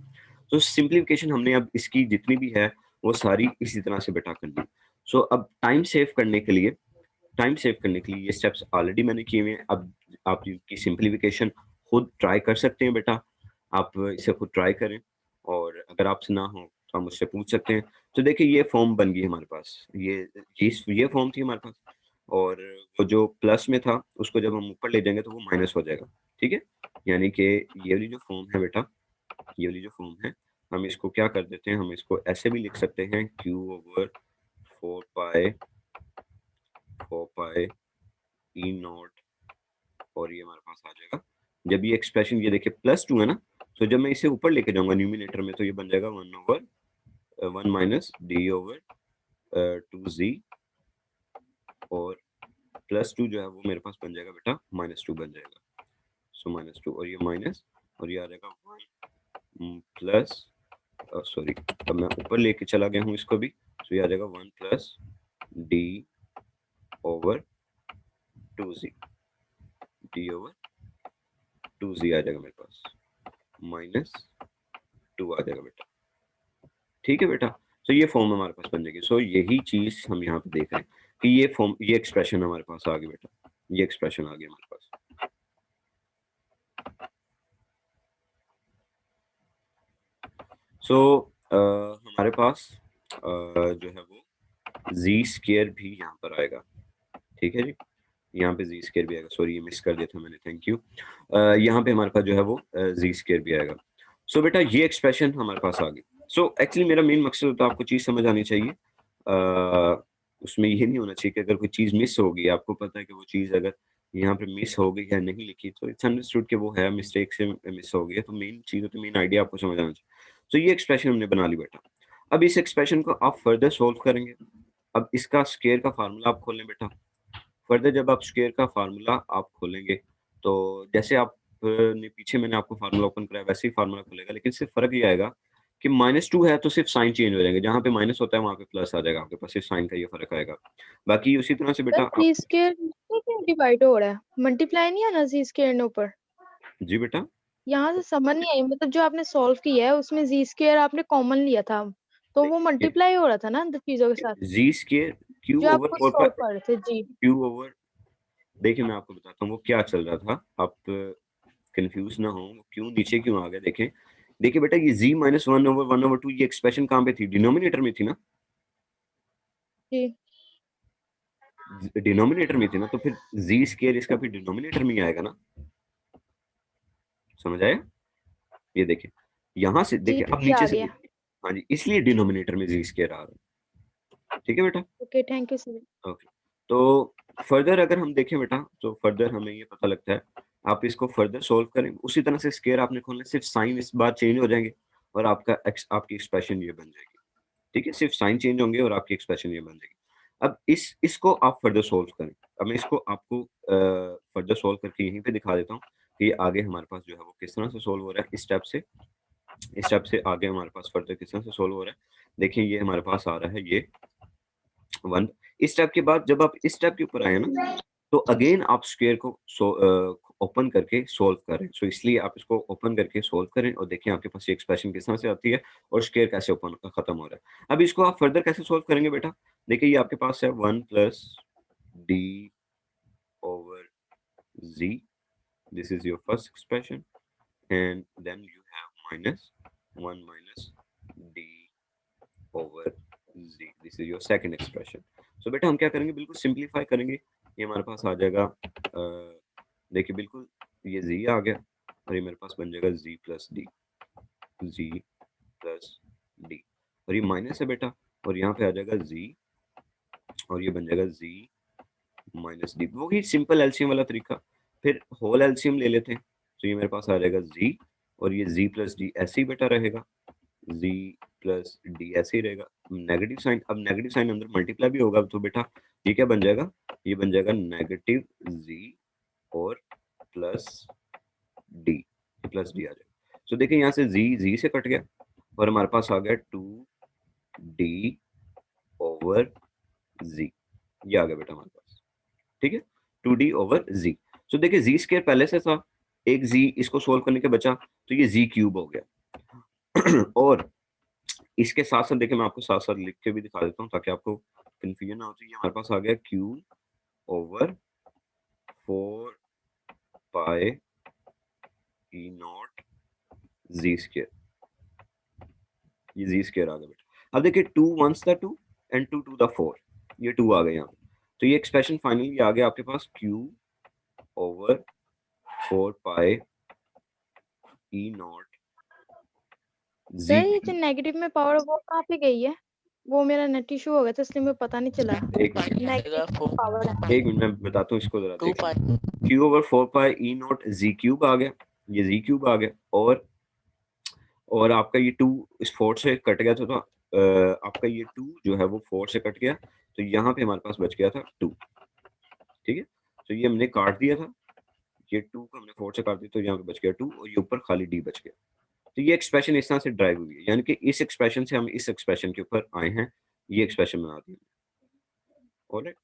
तो सिंप्लीफिकेशन हमने अब इसकी जितनी भी है वो सारी इसी तरह से बेटा कर दी। सो अब टाइम सेव करने के लिए ये स्टेप्स ऑलरेडी मैंने किए हुए हैं। अब आप की सिंप्लीफिकेशन खुद ट्राई कर सकते हैं बेटा, आप इसे खुद ट्राई करें, और अगर आपसे ना हो तो आप मुझसे पूछ सकते हैं। तो देखिए ये फॉर्म बन गई हमारे पास, ये फॉर्म थी हमारे पास, और वो जो प्लस में था उसको जब हम ऊपर ले जाएंगे तो वो माइनस हो जाएगा। ठीक है, यानी कि ये वाली जो फॉर्म है बेटा, ये वाली जो फॉर्म है, हम इसको क्या कर देते हैं, हम इसको ऐसे भी लिख सकते हैं q over 4 pi e not, और ये हमारे पास आ जाएगा। जब ये एक्सप्रेशन ये देखिए +2 है ना, तो जब मैं इसे ऊपर लेके जाऊंगा न्यूमिनेटर में तो ये बन जाएगा 1 माइनस डी ओवर 2z, और +2 जो है वो मेरे पास बन जाएगा बेटा -2 बन जाएगा। सो -2 और ये माइनस, और ये आ जाएगा 1 प्लस, सॉरी अब मैं ऊपर लेके चला गया हूँ इसको भी, तो ये आ जाएगा 1 plus d over 2z, D over 2z आ जाएगा मेरे पास, -2 आ जाएगा बेटा। ठीक है बेटा, तो ये फॉर्म हमारे पास बन जाएगी। सो यही चीज हम यहाँ पे देख रहे हैं कि ये फॉर्म, ये एक्सप्रेशन हमारे पास आ गई बेटा, ये एक्सप्रेशन आ गई हमारे पास। सो हमारे पास जो है वो जी स्केयर भी यहाँ पर आएगा। ठीक है जी, यहाँ पे जी स्केयर भी आएगा, सॉरी ये मिस कर दिया था मैंने, थैंक यू। यहाँ पे हमारे पास जो है वो जी स्केयर भी आएगा। सो बेटा ये एक्सप्रेशन हमारे पास आ गई। सो एक्चुअली मेरा मेन मकसद होता है आपको चीज समझ आनी चाहिए, उसमें ये नहीं होना चाहिए कि अगर कोई चीज मिस होगी, आपको पता है कि वो चीज अगर यहाँ पे मिस हो गई या नहीं लिखी तो इट्स अंडरस्टूड कि वो है मिस्टेक से मिस हो गई है, तो मेन चीज होती है, मेन आइडिया आपको समझ आना चाहिए। तो ये एक्सप्रेशन हमने बना ली बेटा। अब इस एक्सप्रेशन को आप फर्दर सोल्व करेंगे। अब इसका स्केयर का फार्मूला आप खोलें बेटा। फर्दर जब आप स्क्वायर का फार्मूला आप खोलेंगे तो जैसे आप ने पीछे मैंने आपको फार्मूला ओपन कराया वैसे ही फार्मूला खुलेगा, लेकिन सिर्फ फर्क ये आएगा कि -2 है तो सिर्फ साइन चेंज हो जाएंगे, जहाँ पे माइनस होता है वहाँ पे प्लस आ जाएगा आपके पास, सिर्फ साइन का ये फर्क आएगा। बाकी उसी तरह से बेटा सर आप, जी स्क्वायर क्यों डिवाइड हो रहा है? मल्टीप्लाई नहीं है ना जी स्क्वायर ने ऊपर? जी बेटा यहाँ से समझ नहीं आई, मतलब जो आपने सॉल्व किया है उसमें जी स्क्वायर आपने कॉमन लिया था, तो वो मल्टीप्लाई हो रहा था ना चीजों के साथ, जी स्क्वायर क्यू जो आप ओवर खुद 4 सॉल्व कर रहे थे जी। क्यू ओवर, देखिए मैं आपको बताता हूँ वो क्या चल रहा था, आप कंफ्यूज ना हो, क्यों नीचे क्यों आ गया देखें। देखिए बेटा ये z -1 ओवर 1 ओवर 2 ये एक्सप्रेशन कहाँ पे थी, डिनोमिनेटर में थी ना, जी डिनोमिनेटर में थी ना, तो फिर जी स्केयर इसका फिर डिनोमिनेटर में ही आएगा ना, समझ आया। ये देखिए यहाँ से जी देखिए अब जी नीचे आ से गया। देखिए, हाँ जी इसलिए डिनोमिनेटर में जी स्केयर आ रहा है। ठीक है बेटा, okay thank you sir. Okay. तो फर्दर अगर हम देखें बेटा तो फर्दर हमें ये पता लगता है, आप इसको फर्दर सोल्व करें उसी तरह से स्केयर आपने खोलना, सिर्फ साइन इस बार चेंज हो जाएंगे और आपका आपकी एक्सप्रेशन ये बन जाएगी। ठीक है, सिर्फ साइन चेंज होंगे और आपकी एक्सप्रेशन ये बन जाएगी। अब इसको आप फर्दर सोल्व करें। अब मैं इसको आपको फर्दर सोल्व करके यहीं पे दिखा देता हूँ कि आगे हमारे पास जो है वो किस तरह से सोल्व हो रहा है, इस स्टेप से आगे हमारे पास फर्दर किस तरह से सोल्व हो रहा है। देखिए ये हमारे पास आ रहा है ये 1। इस स्टेप के बाद जब आप इस स्टेप के ऊपर आए ना तो अगेन आप स्क्वायर को ओपन करके सोल्व करें। सो इसलिए आप इसको ओपन करके सोल्व करें और देखिए आपके पास ये एक्सप्रेशन किस तरह से आती है और स्क्वायर कैसे ओपन खत्म हो रहा है। अब इसको आप फर्दर कैसे सोल्व करेंगे बेटा, देखिए ये आपके पास है 1 plus d over z, this is your first expression, and then you have -1 minus d over z, this is your second expression. So बेटा हम क्या करेंगे, बिल्कुल सिंपलीफाई करेंगे, ये हमारे पास आ जाएगा देखिए बिल्कुल ये z आ गया और ये मेरे पास बन जाएगा z प्लस डी और ये माइनस है बेटा और यहाँ पे आ जाएगा z और ये बन जाएगा z माइनस डी, वो ही सिंपल एलसीएम वाला तरीका। फिर होल एलसीएम ले लेते हैं, तो ये मेरे पास आ जाएगा z और ये z प्लस डी ऐसे ही बेटा रहेगा, z प्लस डी ऐसे ही रहेगा, नेगेटिव साइन, अब नेगेटिव साइन अंदर मल्टीप्लाई भी होगा तो बेटा ये क्या बन जाएगा, ये बन जाएगा नेगेटिव z और प्लस डी, प्लस डी आ जाएगा। सो देखिए यहाँ से z से कट गया और हमारे पास आ गया 2d ओवर z, ये आ गया बेटा हमारे पास। ठीक है, 2d ओवर z। सो देखिए z स्क्वायर पहले से था, एक z इसको सोल्व करने के बचा तो ये z क्यूब हो गया और इसके साथ साथ देखिए मैं आपको साथ साथ लिख के भी दिखा देता हूँ ताकि आपको कंफ्यूजन ना हो। तो ये हमारे पास आ गया क्यूब ओवर 4 पाई ई नॉट जी स्क्वायर, ये जी स्क्वायर आ गया बेटा। अब देखिए 2 1s द 2 एंड 2 2 द 4, ये 2 आ गए यहाँ पे, तो ये एक्सप्रेशन फाइनली आ गया आपके पास क्यूब ओवर 4 पाई ई नॉट जी। सर ये जो नेगेटिव में पावर वो कहाँ पे गई है? वो मेरा नेट इशू हो गया था इसलिए मुझे पता नहीं चला। एक नेगेटिव पावर है। एक मिनट मैं बताता हूँ इसको जरा देखिए, क्यू ओवर 4 पाई ई नॉट जी क्यूब आ गया, ये जी क्यूब आ गया और आपका ये 2 इस 4 से कट गया था, तो आपका ये 2 जो है वो 4 से कट गया, तो यहाँ पे हमारे पास बच गया था 2। ठीक है, तो ये हमने काट दिया था, ये 2 को हमने 4 से काट दिया तो यहाँ पे बच गया 2 और ये ऊपर खाली डी बच गया। तो ये एक्सप्रेशन इस तरह से ड्राइव हुई है, यानी कि इस एक्सप्रेशन से हम इस एक्सप्रेशन के ऊपर आए हैं, ये एक्सप्रेशन बना दी। ऑलराइट,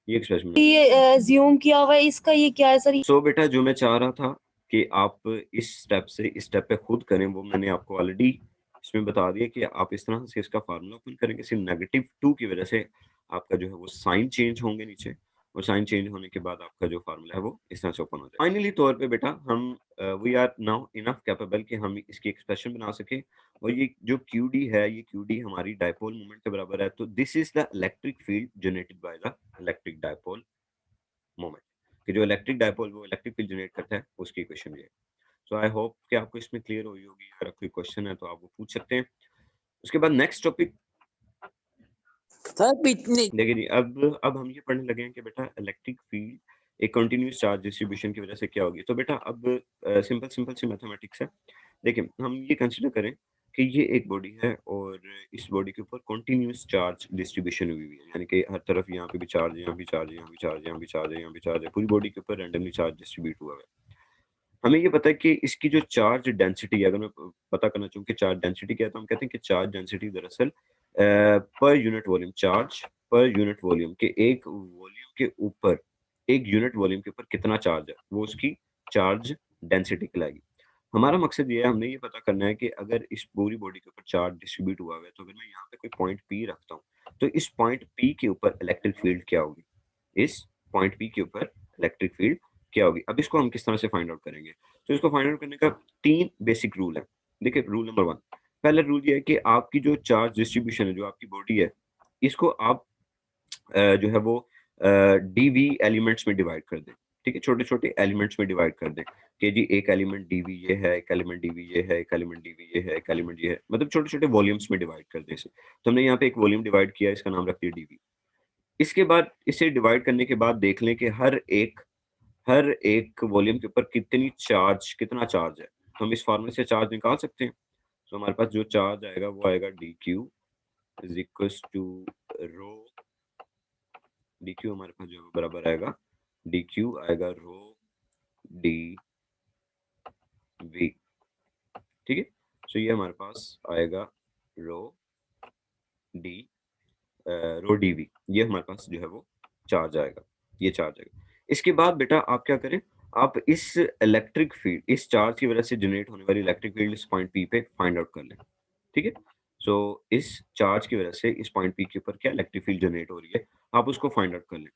ये एक्सप्रेशन ये ज्यूम किया हुआ है, इसका ये क्या है सर? सो बेटा जो मैं चाह रहा था कि आप इस स्टेप से इस स्टेप पे खुद करें, वो मैंने आपको ऑलरेडी इसमें बता दिया कि आप इस तरह से इसका फार्मूला ओपन करेंगे। सिर्फ -2 की वजह से आपका जो है वो साइन चेंज होंगे नीचे, और साइन चेंज होने के बाद आपका जो फार्मूला है वो इस तरह से ओपन हो जाएगा। फाइनली तौर पे बेटा हम we are now enough capable कि हम इसकी एक्सप्रेशन बना सकें, और ये जो QD है, ये QD हमारी डायपोल मोमेंट के बराबर है। तो this is the electric field generated by the electric dipole moment, कि जो इलेक्ट्रिक डायपोल वो इलेक्ट्रिक फील्ड जनरेट करता है, उसकी इक्वेशन ये है। सो आई होप कि आपको इसमें क्लियर हुई होगी। अगर कोई क्वेश्चन है तो आप वो पूछ सकते हैं। उसके बाद नेक्स्ट टॉपिक सर इतने देखिए जी, अब हम ये पढ़ने लगे हैं कि बेटा इलेक्ट्रिक फील्ड एक कंटिन्यूअस चार्ज डिस्ट्रीब्यूशन की वजह से क्या होगी। तो बेटा अब सिंपल सी मैथमेटिक्स है। देखिए, हम ये कंसीडर करें कि ये एक बॉडी है और इस बॉडी के ऊपर कंटिन्यूअस चार्ज डिस्ट्रीब्यूशन हुई हुई है, यानी कि हर तरफ यहाँ पे भी चार्ज है, यहाँ भी चार्ज है, यहाँ भी चार्ज है, यहाँ भी चार्ज है, यहाँ भी चार्ज है, पूरी बॉडी के ऊपर रैंडमली चार्ज डिस्ट्रीब्यूट हुआ है। हमें ये पता है कि इसकी जो चार्ज डेंसिटी है, अगर मैं पता करना चाहूँ कि चार्ज डेंसिटी क्या है, तो हम कहते हैं कि चार्ज डेंसिटी दरअसल per unit volume, charge per unit volume के एक वॉल्यूम के ऊपर, एक यूनिट वॉल्यूम के ऊपर कितना चार्ज है, वो उसकी चार्ज डेंसिटी कहलाएगी। हमारा मकसद ये है, हमने ये पता करना है कि अगर इस पूरी बॉडी के ऊपर चार्ज डिस्ट्रीब्यूट हुआ है, तो अगर मैं यहाँ पे कोई पॉइंट P रखता हूँ, तो इस पॉइंट P के ऊपर इलेक्ट्रिक फील्ड क्या होगी, इस पॉइंट P के ऊपर इलेक्ट्रिक फील्ड क्या होगी। अब इसको हम किस तरह से फाइंड आउट करेंगे? तो इसको फाइंड आउट करने का 3 बेसिक रूल है। देखिए, रूल नंबर 1, पहला रूल ये है कि आपकी जो चार्ज डिस्ट्रीब्यूशन है, जो आपकी बॉडी है, इसको आप जो है वो डीवी एलिमेंट्स में डिवाइड कर दें। ठीक है, छोटे-छोटे एलिमेंट्स में डिवाइड कर दें कि जी एक एलिमेंट डीवी ये है, एक एलिमेंट डीवी ये है, एक एलिमेंट डीवी ये है, एक एलिमेंट ये है, मतलब छोटे-छोटे वॉल्यूम्स में डिवाइड कर दें इसे। तो हमने यहाँ पे एक वॉल्यूम डिवाइड किया, इसका नाम रख दिया डीवी। इसके बाद इसे डिवाइड करने के बाद देख लें कि हर एक वॉल्यूम के ऊपर कितना चार्ज है। तो हम इस फॉर्मूले से चार्ज निकाल सकते हैं। तो हमारे पास जो चार्ज आएगा वो आएगा dq is equals to rho, dq हमारे पास जो बराबर आएगा, dq आएगा रो dv। ठीक है, तो ये हमारे पास आएगा रो dv, ये हमारे पास जो है वो चार्ज आएगा, ये चार्ज आएगा। इसके बाद बेटा आप क्या करें, आप इस इलेक्ट्रिक फील्ड, इस चार्ज की वजह से जनरेट होने वाली इलेक्ट्रिक फील्ड इस पॉइंट P पे फाइंड आउट कर लें। ठीक है, सो इस चार्ज की वजह से इस पॉइंट P के ऊपर क्या इलेक्ट्रिक फील्ड जनरेट हो रही है, आप उसको फाइंड आउट कर लें।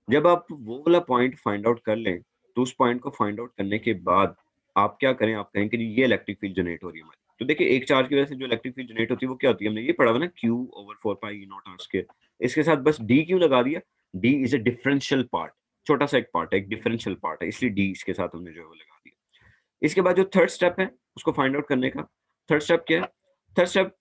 जब आप वो वाला पॉइंट फाइंड आउट कर लें, तो उस पॉइंट को फाइंड आउट करने के बाद आप क्या करें, आप कहें कि जी ये इलेक्ट्रिक फील्ड जनरेट हो रही है हमारी। तो देखिए, एक चार्ज की वजह से जो इलेक्ट्रिक फील्ड जनरेट होती है वो क्या होती है, हमने ये पढ़ा हुआ ना, Q/4πE0r²। इसके साथ बस d क्यों लगा दिया, d is a differential part, छोटा सा एक पार्ट है, एक डिफरेंशियल पार्ट है, इसलिए d इसके साथ हमने जो है वो लगा दिया। इसके बाद जो थर्ड स्टेप है उसको फाइंड आउट करने का, थर्ड स्टेप क्या है, थर्ड स्टेप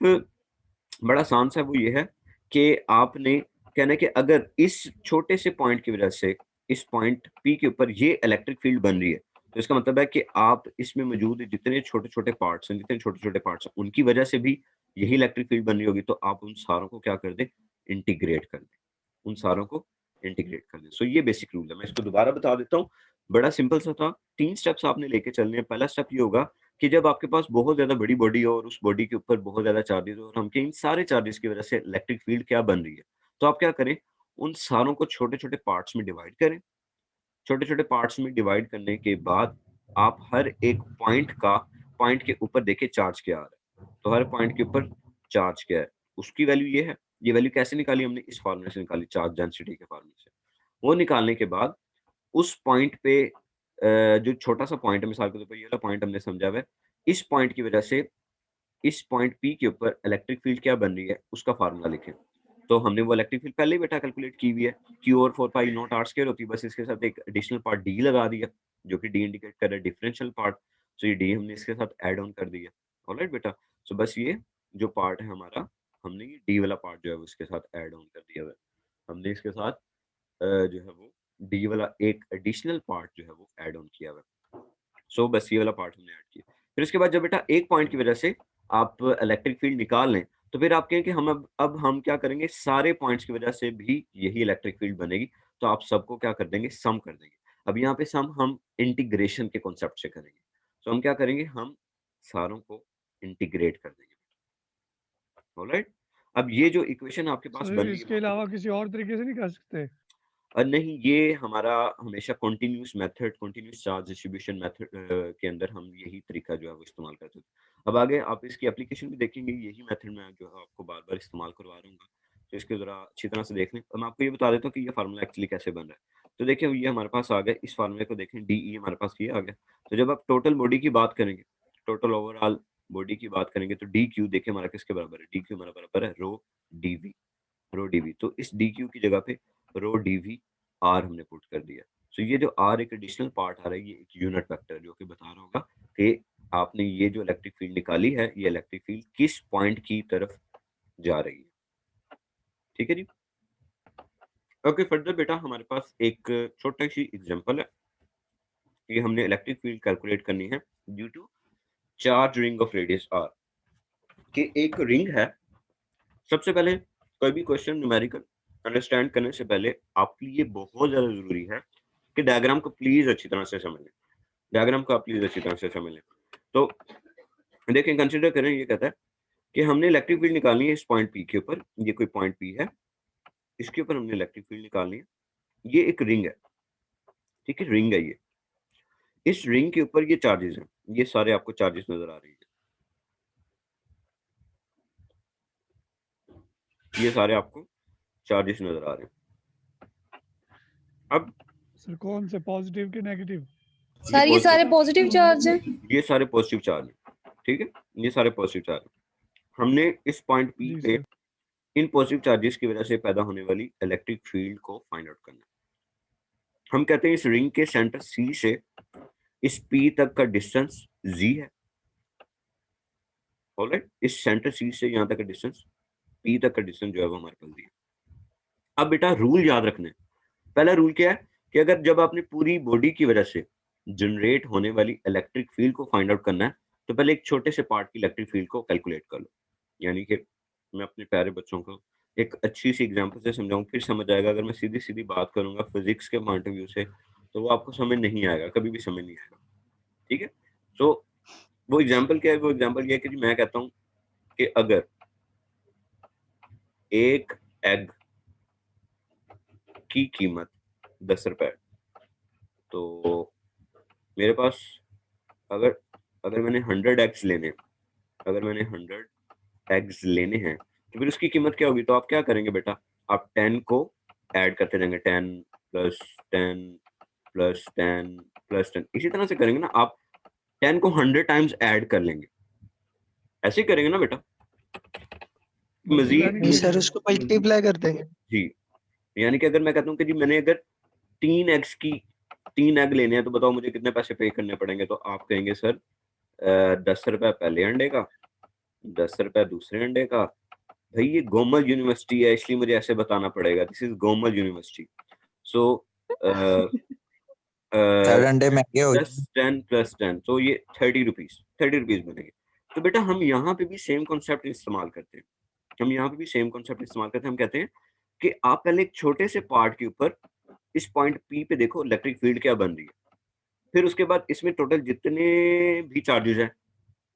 बड़ा आसान सा है, वो ये है कि आपने कहना है कि अगर इस छोटे से पॉइंट की वजह से इस पॉइंट P के ऊपर ये इलेक्ट्रिक फील्ड बन रही है, तो इसका मतलब है कि आप इसमें मौजूद जितने छोटे-छोटे पार्ट्स हैं, जितने छोटे-छोटे पार्ट्स हैं, उनकी वजह से भी यही इलेक्ट्रिक फील्ड बन रही होगी, तो आप उन सारों को क्या कर दें, इंटीग्रेट कर दें, उन सारों को इंटीग्रेट कर दें। सो ये बेसिक रूल है, मैं इसको दोबारा बता देता हूँ, बड़ा सिंपल सा था। 3 स्टेप्स आपने लेके चलने हैं। पहला स्टेप ये होगा कि जब आपके पास बहुत ज़्यादा बड़ी बॉडी हो और उस बॉडी के ऊपर बहुत ज़्यादा चार्जेस हो और हम इन सारे चार्जेस की वजह से इलेक्ट्रिक फील्ड क्या बन रही है, तो आप क्या करें, उन सारों को छोटे-छोटे पार्ट्स में डिवाइड करें। छोटे-छोटे पार्ट्स में डिवाइड करने के बाद आप हर एक पॉइंट के ऊपर देखिए चार्ज क्या आ रहा है। तो हर पॉइंट के ऊपर चार्ज क्या है, उसकी वैल्यू ये है। ये वैल्यू कैसे निकाली हमने, इस फार्मूले से निकाली, चार्ज डेंसिटी के फार्मूले से। वो निकालने के बाद उस पॉइंट पे जो छोटा-सा पॉइंट है, मिसाल के तौर पे ये वाला पॉइंट हमने समझा हुआ है, इस पॉइंट की वजह से इस पॉइंट P के ऊपर इलेक्ट्रिक फील्ड क्या बन रही है, उसका फार्मूला लिखें। तो हमने वो इलेक्ट्रिक फील्ड पहले ही बेटा कैलकुलेट की हुई है, Q/4πE0r² होती है, बस इसके साथ एक एडिशनल पार्ट d लगा दिया, जो कि d इंडिकेट कर रहा है डिफरेंशियल पार्ट। सो ये d हमने इसके साथ ऐड ऑन कर दिया। ऑलराइट बेटा, सो बस ये जो पार्ट है हमारा, हमने ये d वाला पार्ट जो है वो इसके साथ ऐड ऑन कर दिया हुआ है। हमने इसके साथ जो है वो d वाला एक एडिशनल पार्ट जो है वो ऐड ऑन किया हुआ है। सो बस ये वाला पार्ट हमने ऐड किया। फिर उसके बाद जब बेटा एक पॉइंट की वजह से आप इलेक्ट्रिक फील्ड निकाल लें, तो फिर आप कहें कि हम अब हम क्या करेंगे, सारे पॉइंट्स की वजह से भी यही इलेक्ट्रिक फील्ड बनेगी, तो आप सबको क्या कर देंगे, सम कर देंगे। अब यहाँ पे सम हम इंटीग्रेशन के कॉन्सेप्ट से करेंगे। तो हम क्या करेंगे, हम सारों को इंटीग्रेट कर देंगे। ऑलराइट, अब ये जो इक्वेशन आपके पास सर बन रही है, इसके अलावा किसी और तरीके से नहीं कर सकते? नहीं, ये हमारा हमेशा continuous method, continuous charge distribution method के अंदर हम यही तरीका जो है वो इस्तेमाल करते थे। अब आगे आप इसकी एप्लीकेशन भी देखेंगे, यही मेथड मैं जो है आपको बार-बार इस्तेमाल करवा रहा हूँ। तो इसको ज़रा अच्छी तरह से देख लें और मैं आपको ये बता देता हूँ कि ये फार्मूला एक्चुअली कैसे बन रहा है। तो देखिए ये हमारे पास आ गया, इस फार्मूले को देखें, डीई हमारे पास ये आ गया। तो जब आप टोटल बॉडी की बात करेंगे, टोटल ओवरऑल बॉडी की बात करेंगे तो डी क्यू देखिए हमारा किसके बराबर है? डी क्यू हमारा बराबर है रो डीवी, रो डीवी। तो इस डी क्यू की जगह पे रो डीवी आर हमने पुट कर दिया। तो ये जो आर एक एडिशनल पार्ट आ रहा है, ये एक यूनिट वेक्टर जो कि बता रहा होगा कि आपने ये जो इलेक्ट्रिक फील्ड निकाली है, ये इलेक्ट्रिक फील्ड किस पॉइंट की तरफ जा रही है। ठीक है जी। ओके, फर्दर बेटा हमारे पास एक छोटा सी एग्जांपल है। ये हमने इलेक्ट्रिक फील्ड कैलकुलेट करनी है due to charge ring of radius r. कि एक रिंग है, सबसे पहले कोई भी क्वेश्चन न्यूमेरिकल अंडरस्टैंड करने से पहले आपके लिए बहुत ज्यादा जरूरी है कि डायग्राम को प्लीज अच्छी तरह से समझ लें। डायग्राम को आप प्लीज अच्छी तरह से समझ लें। तो देखें, कंसिडर करें, ये कहता है कि हमने इलेक्ट्रिक फील्ड निकालनी है इस पॉइंट पी के ऊपर। ये कोई पॉइंट पी है, इसके ऊपर हमने इलेक्ट्रिक फील्ड निकालनी है। ये एक रिंग है, ठीक है, रिंग है ये। इस रिंग के ऊपर ये चार्जेस हैं, ये सारे आपको चार्जेस नजर आ रहे हैं, ये सारे आपको चार्जेस नजर आ रहे हैं। अब सर कौन से, पॉजिटिव के नेगेटिव? सर ये सारे पॉजिटिव चार्ज हैं। ये सारे पॉजिटिव चार्ज हैं, ठीक है, ये सारे पॉजिटिव चार्ज हैं। हमने इस पॉइंट पी जी पे सर। इन पॉजिटिव चार्जेस की वजह से पैदा होने वाली इलेक्ट्रिक फील्ड को फाइंड आउट करना है। हम कहते हैं इस रिंग के सेंटर सी से इस पी तक का डिस्टेंस जी है। ऑलराइट, इस सेंटर सी से यहाँ तक का डिस्टेंस, पी तक का डिस्टेंस जो है वो हमारे पास दिया। अब बेटा रूल याद रखना है। पहला रूल क्या है कि अगर जब आपने पूरी बॉडी की वजह से जनरेट होने वाली इलेक्ट्रिक फील्ड को फाइंड आउट करना है, तो पहले एक छोटे से पार्ट की इलेक्ट्रिक फील्ड को कैलकुलेट कर लो। यानी कि मैं अपने प्यारे बच्चों को एक अच्छी सी एग्जांपल से समझाऊं, फिर समझ आएगा। अगर मैं सीधी सीधी बात करूंगा फिजिक्स के पॉइंट ऑफ व्यू से, तो वो आपको समझ नहीं आएगा, कभी भी समझ नहीं आएगा। ठीक है, तो वो एग्जांपल क्या है? वो एग्जांपल ये है कि जी मैं कहता हूं कि अगर एक एग की कीमत 10 रुपए, तो मेरे पास अगर अगर मैंने 100 एग्स लेने, अगर मैंने 100 एग्स लेने हैं, तो फिर उसकी कीमत क्या होगी? तो आप क्या करेंगे बेटा, आप 10 को ऐड करते रहेंगे, 10 प्लस 10 प्लस 10 प्लस 10, इसी तरह से करेंगे ना। आप 10 को 100 टाइम्स ऐड कर लेंगे, ऐसे ही करेंगे ना बेटा। मजीद नहीं सर, उसको मल्टीप्लाई कर देंगे। जी, यानी कि अगर मैं कहता हूँ कि जी मैंने अगर 3 एग्स की 3 एग लेने हैं, तो बताओ मुझे कितने पैसे पे करने पड़ेंगे? तो आप कहेंगे सर 10 रुपए पहले अंडे का, 10 रुपए दूसरे अंडे का। भाई ये गोमल यूनिवर्सिटी है, इसलिए मुझे ऐसे बताना पड़ेगा, this is Gomal university. So sir अंडे महंगे हो प्लस 10 प्लस 10, तो ये 30 रुपीज, 30 रुपीज बनेंगे। तो बेटा हम यहाँ पे भी सेम कॉन्सेप्ट इस्तेमाल करते हैं, हम यहाँ पे भी सेम कॉन्सेप्ट इस्तेमाल करते हैं। हम कहते हैं कि आप पहले एक छोटे से पार्ट के ऊपर इस पॉइंट पी पे देखो इलेक्ट्रिक फील्ड क्या बन रही है, फिर उसके बाद इसमें टोटल जितने भी चार्जेस हैं,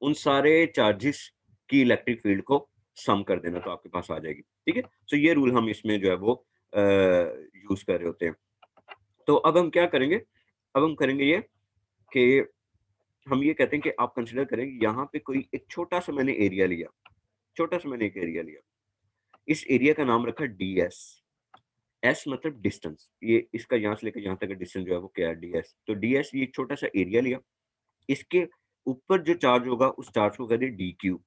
उन सारे चार्जेस की इलेक्ट्रिक फील्ड को सम कर देना, तो आपके पास आ जाएगी। ठीक है, तो ये रूल हम इसमें जो है वो यूज कर रहे होते हैं। तो अब हम क्या करेंगे? अब हम करेंगे ये कि हम ये कहते हैं कि आप कंसिडर करें यहाँ पे कोई एक छोटा सा मैंने एरिया लिया, छोटा सा मैंने एक एरिया लिया, इस एरिया का नाम रखा डी एस। एस मतलब डिस्टेंस, ये इसका यहाँ से लेकर यहाँ तक का डिस्टेंस जो है वो क्या है? D S. तो डी एस ये एक छोटा सा एरिया लिया, इसके ऊपर जो चार्ज होगा उस चार्ज को कहते हैं D Q,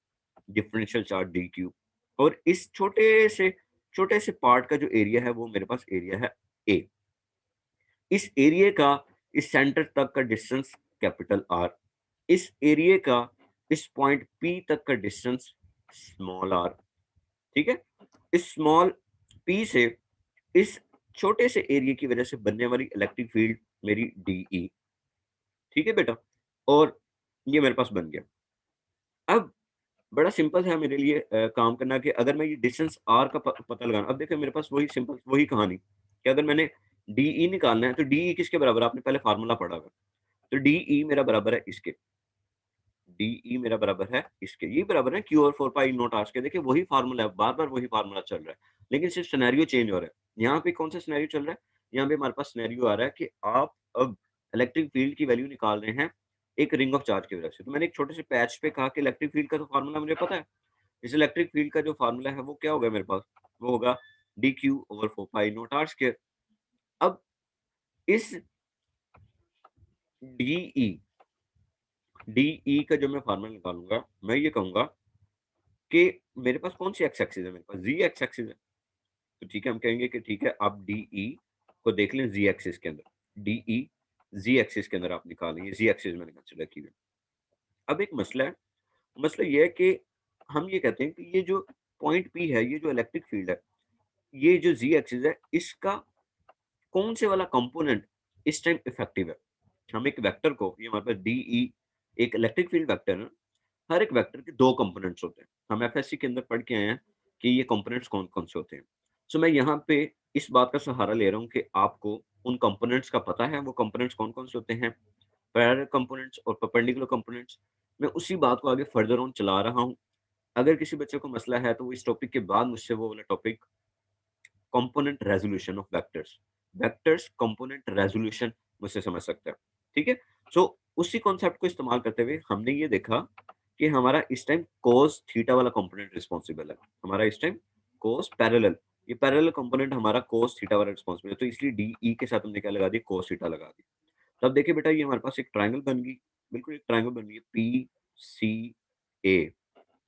differential charge D Q. और इस छोटे से पार्ट का जो एरिया है वो मेरे पास एरिया है ए। इस एरिया का इस सेंटर तक का डिस्टेंस कैपिटल आर, इस एरिया का इस पॉइंट पी तक का डिस्टेंस स्मॉल आर। ठीक है, इस स्मॉल पी से इस छोटे से एरिया की वजह से बनने वाली इलेक्ट्रिक फील्ड मेरी डीई। ठीक है बेटा, और ये मेरे पास बन गया। अब बड़ा सिंपल है मेरे लिए काम करना कि अगर मैं ये डिस्टेंस आर का पता लगाना, अब देखो मेरे पास वही सिंपल वही कहानी कि अगर मैंने डीई निकालना है, तो डीई किसके बराबर है? आपने पहले फार्मूला पढ़ा होगा। तो डीई मेरा बराबर है इसके, डीई मेरा बराबर है इसके, ये बराबर है क्यू और 4 पाई नॉट आर के। देखिए वही फार्मूला है, बार बार वही फार्मूला चल रहा है, लेकिन सिर्फ सिनेरियो चेंज हो रहा है। यहाँ पे कौन सा सिनेरियो चल रहा है? यहाँ पे हमारे पास सिनेरियो आ रहा है कि आप अब इलेक्ट्रिक फील्ड की वैल्यू निकाल रहे हैं एक रिंग ऑफ चार्ज की वजह से। तो मैंने एक छोटे से पैच पे कहा कि इलेक्ट्रिक फील्ड का तो फार्मूला मुझे पता है। इस इलेक्ट्रिक फील्ड का जो फार्मूला है वो क्या होगा मेरे पास, वो होगा dq/4π0r²। अब इस डीई का जो मैं फार्मूला निकालूंगा, मैं ये कहूंगा कि मेरे पास कौन सी एक्स एक्सिस है, मेरे पास जी एक्स एक्सिस है। तो ठीक है, हम कहेंगे कि ठीक है आप डीई को देख लें जी एक्सिस के अंदर, डीई जी एक्सिस के अंदर आप निकालेंगे, जी एक्सिस मैंने कंसिडर की है। अब एक मसला है, मसला ये है कि हम ये कहते हैं कि ये जो पॉइंट पी है, ये जो इलेक्ट्रिक फील्ड है, ये जो जी एक्सिस है, इसका कौन से वाला कंपोनेंट इस टाइम इफेक्टिव है। हम एक वेक्टर को, ये हमारे पास डीई एक इलेक्ट्रिक फील्ड वेक्टर है, हर एक वेक्टर के दो कंपोनेंट्स होते हैं। हम एफएससी के अंदर पढ़ के आए हैं कि ये कंपोनेंट्स कौन कौन से होते हैं। सो मैं यहाँ पे इस बात का सहारा ले रहा हूँ कि आपको उन कंपोनेंट्स का पता है, वो कंपोनेंट्स कौन कौन से होते हैं, पैरेलल कंपोनेंट्स और परपेंडिकुलर कंपोनेंट्स। मैं उसी बात को आगे फर्दर ऑन चला रहा हूँ। अगर किसी बच्चे को मसला है तो वो इस टॉपिक के बाद मुझसे वो वाला topic component resolution of vectors, vectors component resolution मुझसे समझ सकता है। ठीक है, सो उसी कॉन्सेप्ट को इस्तेमाल करते हुए हमने ये देखा कि हमारा इस टाइम कोस थीटा वाला कंपोनेंट रिस्पॉन्सिबल है, हमारा इस टाइम कोस पैरेलल, ये पैरेलल कंपोनेंट हमारा कोस थीटा वाला रिस्पॉन्सिबल है। तो इसलिए डीई के साथ हमने क्या लगा दिया, कोस थीटा लगा दिया। तब देखिए बेटा ये हमारे पास एक ट्रायंगल बन गई, बिल्कुल एक ट्रायंगल बन गई, पी सी ए।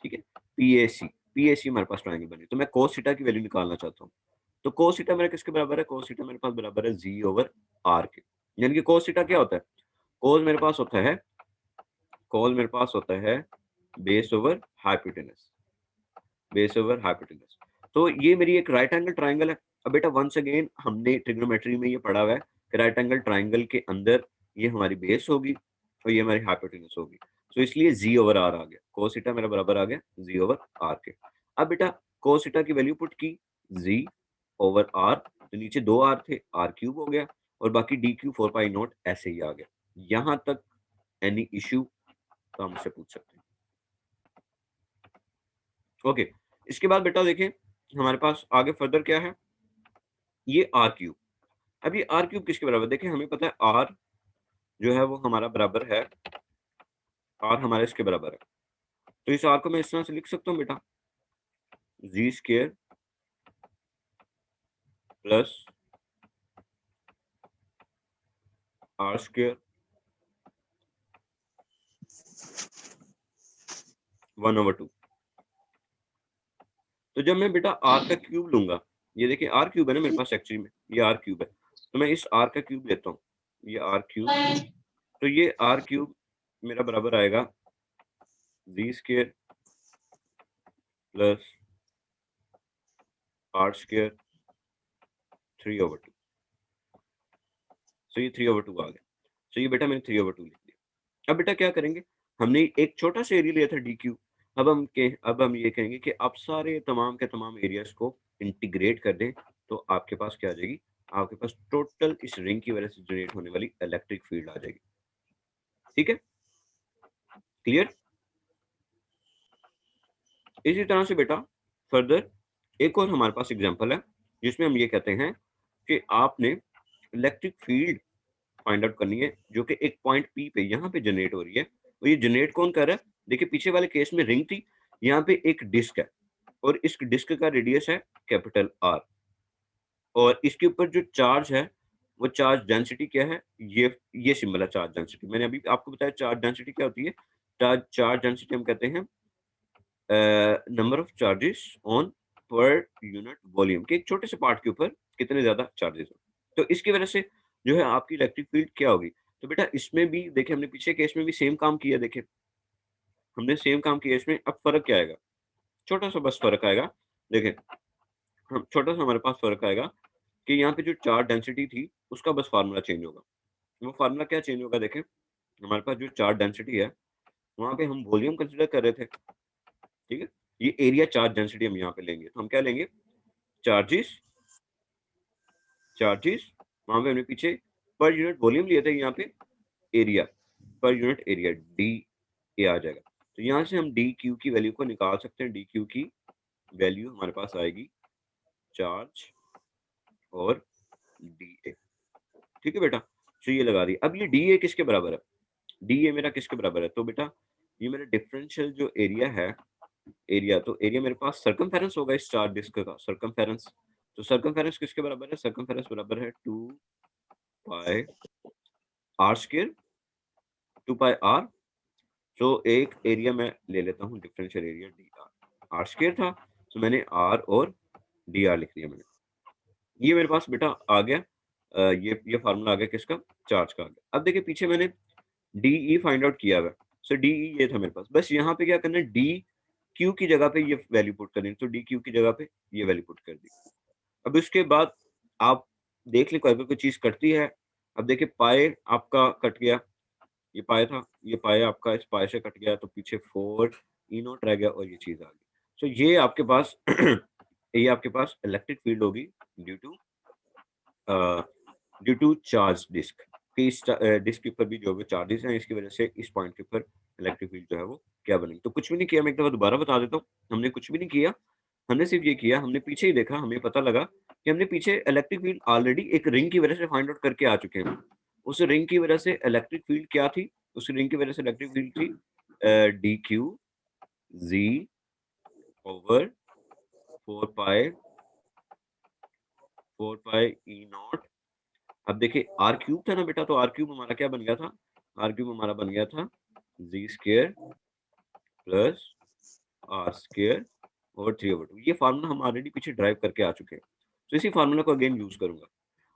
ठीक है, पी ए सी हमारे पास ट्रायंगल बनी। तो मैं कोस थीटा की वैल्यू निकालना चाहता हूँ। तो कोस थीटा मेरा किसके बराबर है, कोस थीटा मेरे पास बराबर है g/r के। यानी कि कोस थीटा क्या होता है, कोस मेरे पास होता है, कोस मेरे पास होता है base over hypotenuse, base over hypotenuse. तो ये मेरी एक राइट एंगल ट्रायंगल है। अब बेटा वंस अगेन हमने ट्रिग्नोमेट्री में ये पढ़ा हुआ है कि राइट एंगल ट्रायंगल के अंदर ये हमारी बेस होगी और ये हमारी हाइपोटेनस होगी। तो इसलिए g/r आ गया, कोस थीटा मेरा बराबर आ गया g/r के। अब बेटा कोस थीटा की वैल्यू पुट की g/r, तो नीचे दो r थे, r³ हो गया और बाकी dq/4π0 ऐसे ही आ गया। यहां तक एनी इश्यू तो हम मुझसे पूछ सकते हैं। ओके, इसके बाद बेटा देखें हमारे पास आगे फर्दर क्या है, ये r³। अब ये r³ किसके बराबर, देखें हमें पता है r जो है वो हमारा बराबर है, r हमारे इसके बराबर है। तो इस r को मैं इस तरह से लिख सकता हूँ बेटा, g² प्लस r² 1/2। तो जब मैं बेटा r का क्यूब लूंगा, ये देखिए r³ है ना मेरे पास, एक्चुअली में ये r³ है, तो मैं इस r का क्यूब लेता हूँ, ये r³, तो ये r³ मेरा बराबर आएगा g² प्लस r² 3/2। सो ये 3/2 आ गया। सो ये बेटा मैंने 3/2 लिख दिया। अब बेटा क्या करेंगे, हमने एक छोटा सा एरिया लिया था dq। अब हम ये कहेंगे कि आप सारे तमाम के तमाम एरियाज को इंटीग्रेट कर दें, तो आपके पास क्या आ जाएगी, आपके पास टोटल इस रिंग की वजह से जनरेट होने वाली इलेक्ट्रिक फील्ड आ जाएगी। ठीक है, क्लियर। इसी तरह से बेटा फर्दर एक और हमारे पास एग्जांपल है जिसमें हम ये कहते हैं कि आपने इलेक्ट्रिक फील्ड फाइंड आउट करनी है जो कि एक पॉइंट पी पे यहाँ पे जनरेट हो रही है। और ये जनरेट कौन कर रहा है, देखिए पीछे वाले केस में रिंग थी, यहाँ पे एक डिस्क है और इस डिस्क का रेडियस है कैपिटल R, और इसके ऊपर जो चार्ज है वो चार्ज डेंसिटी क्या है, ये सिंबल है चार्ज डेंसिटी। मैंने अभी आपको बताया चार्ज डेंसिटी क्या होती है, चार्ज डेंसिटी हम कहते हैं number of charges on per unit volume, के एक छोटे से पार्ट के ऊपर कितने ज्यादा चार्जेस हो। तो इसकी वजह से जो है आपकी इलेक्ट्रिक फील्ड क्या होगी। तो बेटा इसमें भी देखिए हमने पीछे केस में भी सेम काम किया, देखिए हमने सेम काम किया इसमें। अब फर्क क्या आएगा, छोटा सा बस फर्क आएगा। देखिए हम छोटा सा हमारे पास फर्क आएगा कि यहाँ पे जो चार्ज डेंसिटी थी उसका बस फार्मूला चेंज होगा। वो फार्मूला क्या चेंज होगा, देखें हमारे पास जो चार्ज डेंसिटी है वहां पे हम वॉल्यूम कंसिडर कर रहे थे। ठीक है, ये एरिया चार्ज डेंसिटी हम यहाँ पे लेंगे, तो हम क्या लेंगे, चार्जेस, चार्जेस वहां पे हमने पीछे पर यूनिट वॉल्यूम लिए थे, यहाँ पे area per unit area d a आ जाएगा। तो यहाँ से हम डी क्यू की वैल्यू को निकाल सकते हैं। डी क्यू की वैल्यू हमारे पास आएगी चार्ज और डी ए। ठीक है बेटा, तो ये लगा दी। अब ये डी ए किसके बराबर है? डी ए मेरा किसके बराबर है? तो बेटा ये मेरा डिफरेंशियल जो एरिया है, एरिया, तो एरिया मेरे पास सर्कमफेरेंस होगा इस चार डिस्क का, सर्कमफेरेंस। तो सर्कमफेरेंस किसके बराबर है? सर्कमफेरेंस बराबर है 2 pi r square, 2 pi r. तो एक एरिया मैं ले लेता हूँ, differential area d r. R square था तो मैंने आर और डी आर लिख दिया मैंने। ये मेरे पास बेटा आ गया, ये फार्मूला आ गया किसका? चार्ज का आ गया। अब देखिए पीछे मैंने डी ई फाइंड आउट किया हुआ है। सो डी ई ये था मेरे पास, बस यहाँ पे क्या करना है, डी क्यू की जगह पे ये वैल्यू पुट करनी है। तो डी क्यू की जगह पे ये वैल्यू पुट कर दी। अब इसके बाद आप देख लें अगर कोई चीज कटती है। अब देखिए पाए आपका कट गया, ये पाए था, ये पाए आपका इस पाए से कट गया, तो पीछे 4 ई नॉट रह गया और ये चीज आ गई। तो ये आपके पास ये आपके पास इलेक्ट्रिक फील्ड होगी ड्यू टू चार्ज डिस्क। कि इस डिस्क के ऊपर भी जो है चार्जेस हैं, इसकी वजह से इस पॉइंट के ऊपर इलेक्ट्रिक फील्ड जो है वो क्या बनेगी। तो कुछ भी नहीं किया, मैं एक दफा दोबारा बता देता हूँ। हमने कुछ भी नहीं किया, हमने सिर्फ ये किया, हमने पीछे ही देखा, हमें पता लगा कि हमने पीछे इलेक्ट्रिक फील्ड ऑलरेडी एक रिंग की वजह से फाइंड आउट करके आ चुके हैं। उस रिंग की वजह से इलेक्ट्रिक फील्ड क्या थी? उस रिंग की वजह से इलेक्ट्रिक फील्ड थी d q g over 4 pi ई नॉट। अब देखिए आर क्यूब था ना बेटा, तो आर क्यूब हमारा क्या बन गया था? आर क्यूब हमारा बन गया था जी स्क्वायर प्लस आर स्क्वायर और 3/2। ये फार्मूला हम ऑलरेडी पीछे ड्राइव करके आ चुके हैं, तो इसी फार्मूला को अगेन यूज करूंगा।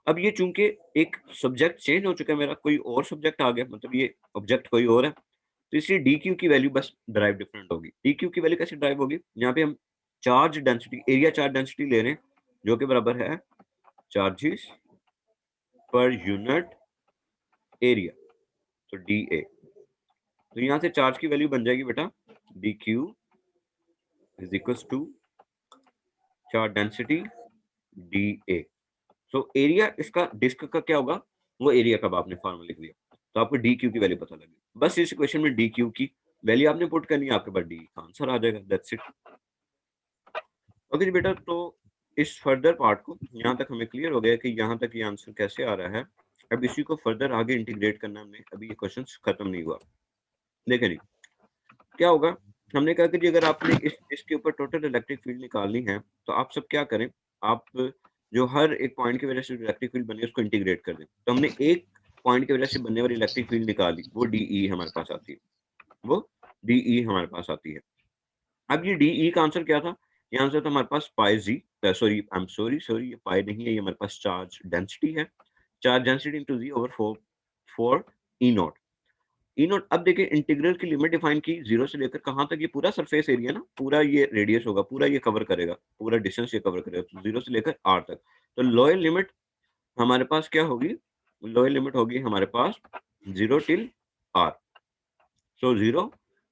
अब ये चूंकि एक सब्जेक्ट चेंज हो चुका है मेरा, कोई और सब्जेक्ट आ गया, मतलब ये ऑब्जेक्ट कोई और है, तो इसलिए डी क्यू की वैल्यू बस ड्राइव डिफरेंट होगी। डी क्यू की वैल्यू कैसे ड्राइव होगी? यहाँ पे हम charge density, area charge density ले रहे हैं, जो कि बराबर है चार्जेस पर यूनिट एरिया, तो डी ए। तो यहाँ से चार्ज की वैल्यू बन जाएगी बेटा d q is equal to charge density d a. So area इसका डिस्क का क्या होगा? वो एरिया का आपने फार्मूला लिख दिया, तो आपको डी क्यू की वैल्यू पता लगी। बस इस इक्वेशन में डी क्यू की वैल्यू आपने पुट करनी है, आपके पास डी का आंसर आ जाएगा। That's it. ओके जी बेटा, तो इस फर्दर पार्ट को यहाँ तक हमें क्लियर हो गया कि यहाँ तक ये आंसर कैसे आ रहा है। अब इसी को फर्दर आगे इंटीग्रेट करना हमने, अभी ये क्वेश्चन खत्म नहीं हुआ। देखें नहीं क्या होगा, हमने कहा कि जी अगर आपने इसके ऊपर टोटल इलेक्ट्रिक फील्ड निकालनी है, तो आप सब क्या करें, आप जो हर एक पॉइंट की वजह से इलेक्ट्रिक फील्ड बनी है उसको इंटीग्रेट कर दें। तो हमने एक पॉइंट की वजह से बनने वाली इलेक्ट्रिक फील्ड निकाली, वो डीई हमारे पास आती है, वो डीई हमारे पास आती है। अब ये डीई का आंसर क्या था? ये आंसर था हमारे पास pi g, sorry I am sorry, ये पाई नहीं है, ये हमारे पास चार्ज डेंसिटी है। Charge density into g over 4 e naught. E naught. अब देखिए इंटीग्रल की लिमिट डिफाइन की 0 से लेकर कहां तक? ये पूरा सरफेस एरिया ना, पूरा ये रेडियस होगा, पूरा ये कवर करेगा, पूरा डिस्टेंस ये कवर करेगा, तो 0 से लेकर आर तक। तो लोअर लिमिट हमारे पास क्या होगी? लोअर लिमिट होगी हमारे पास 0 टिल आर। सो 0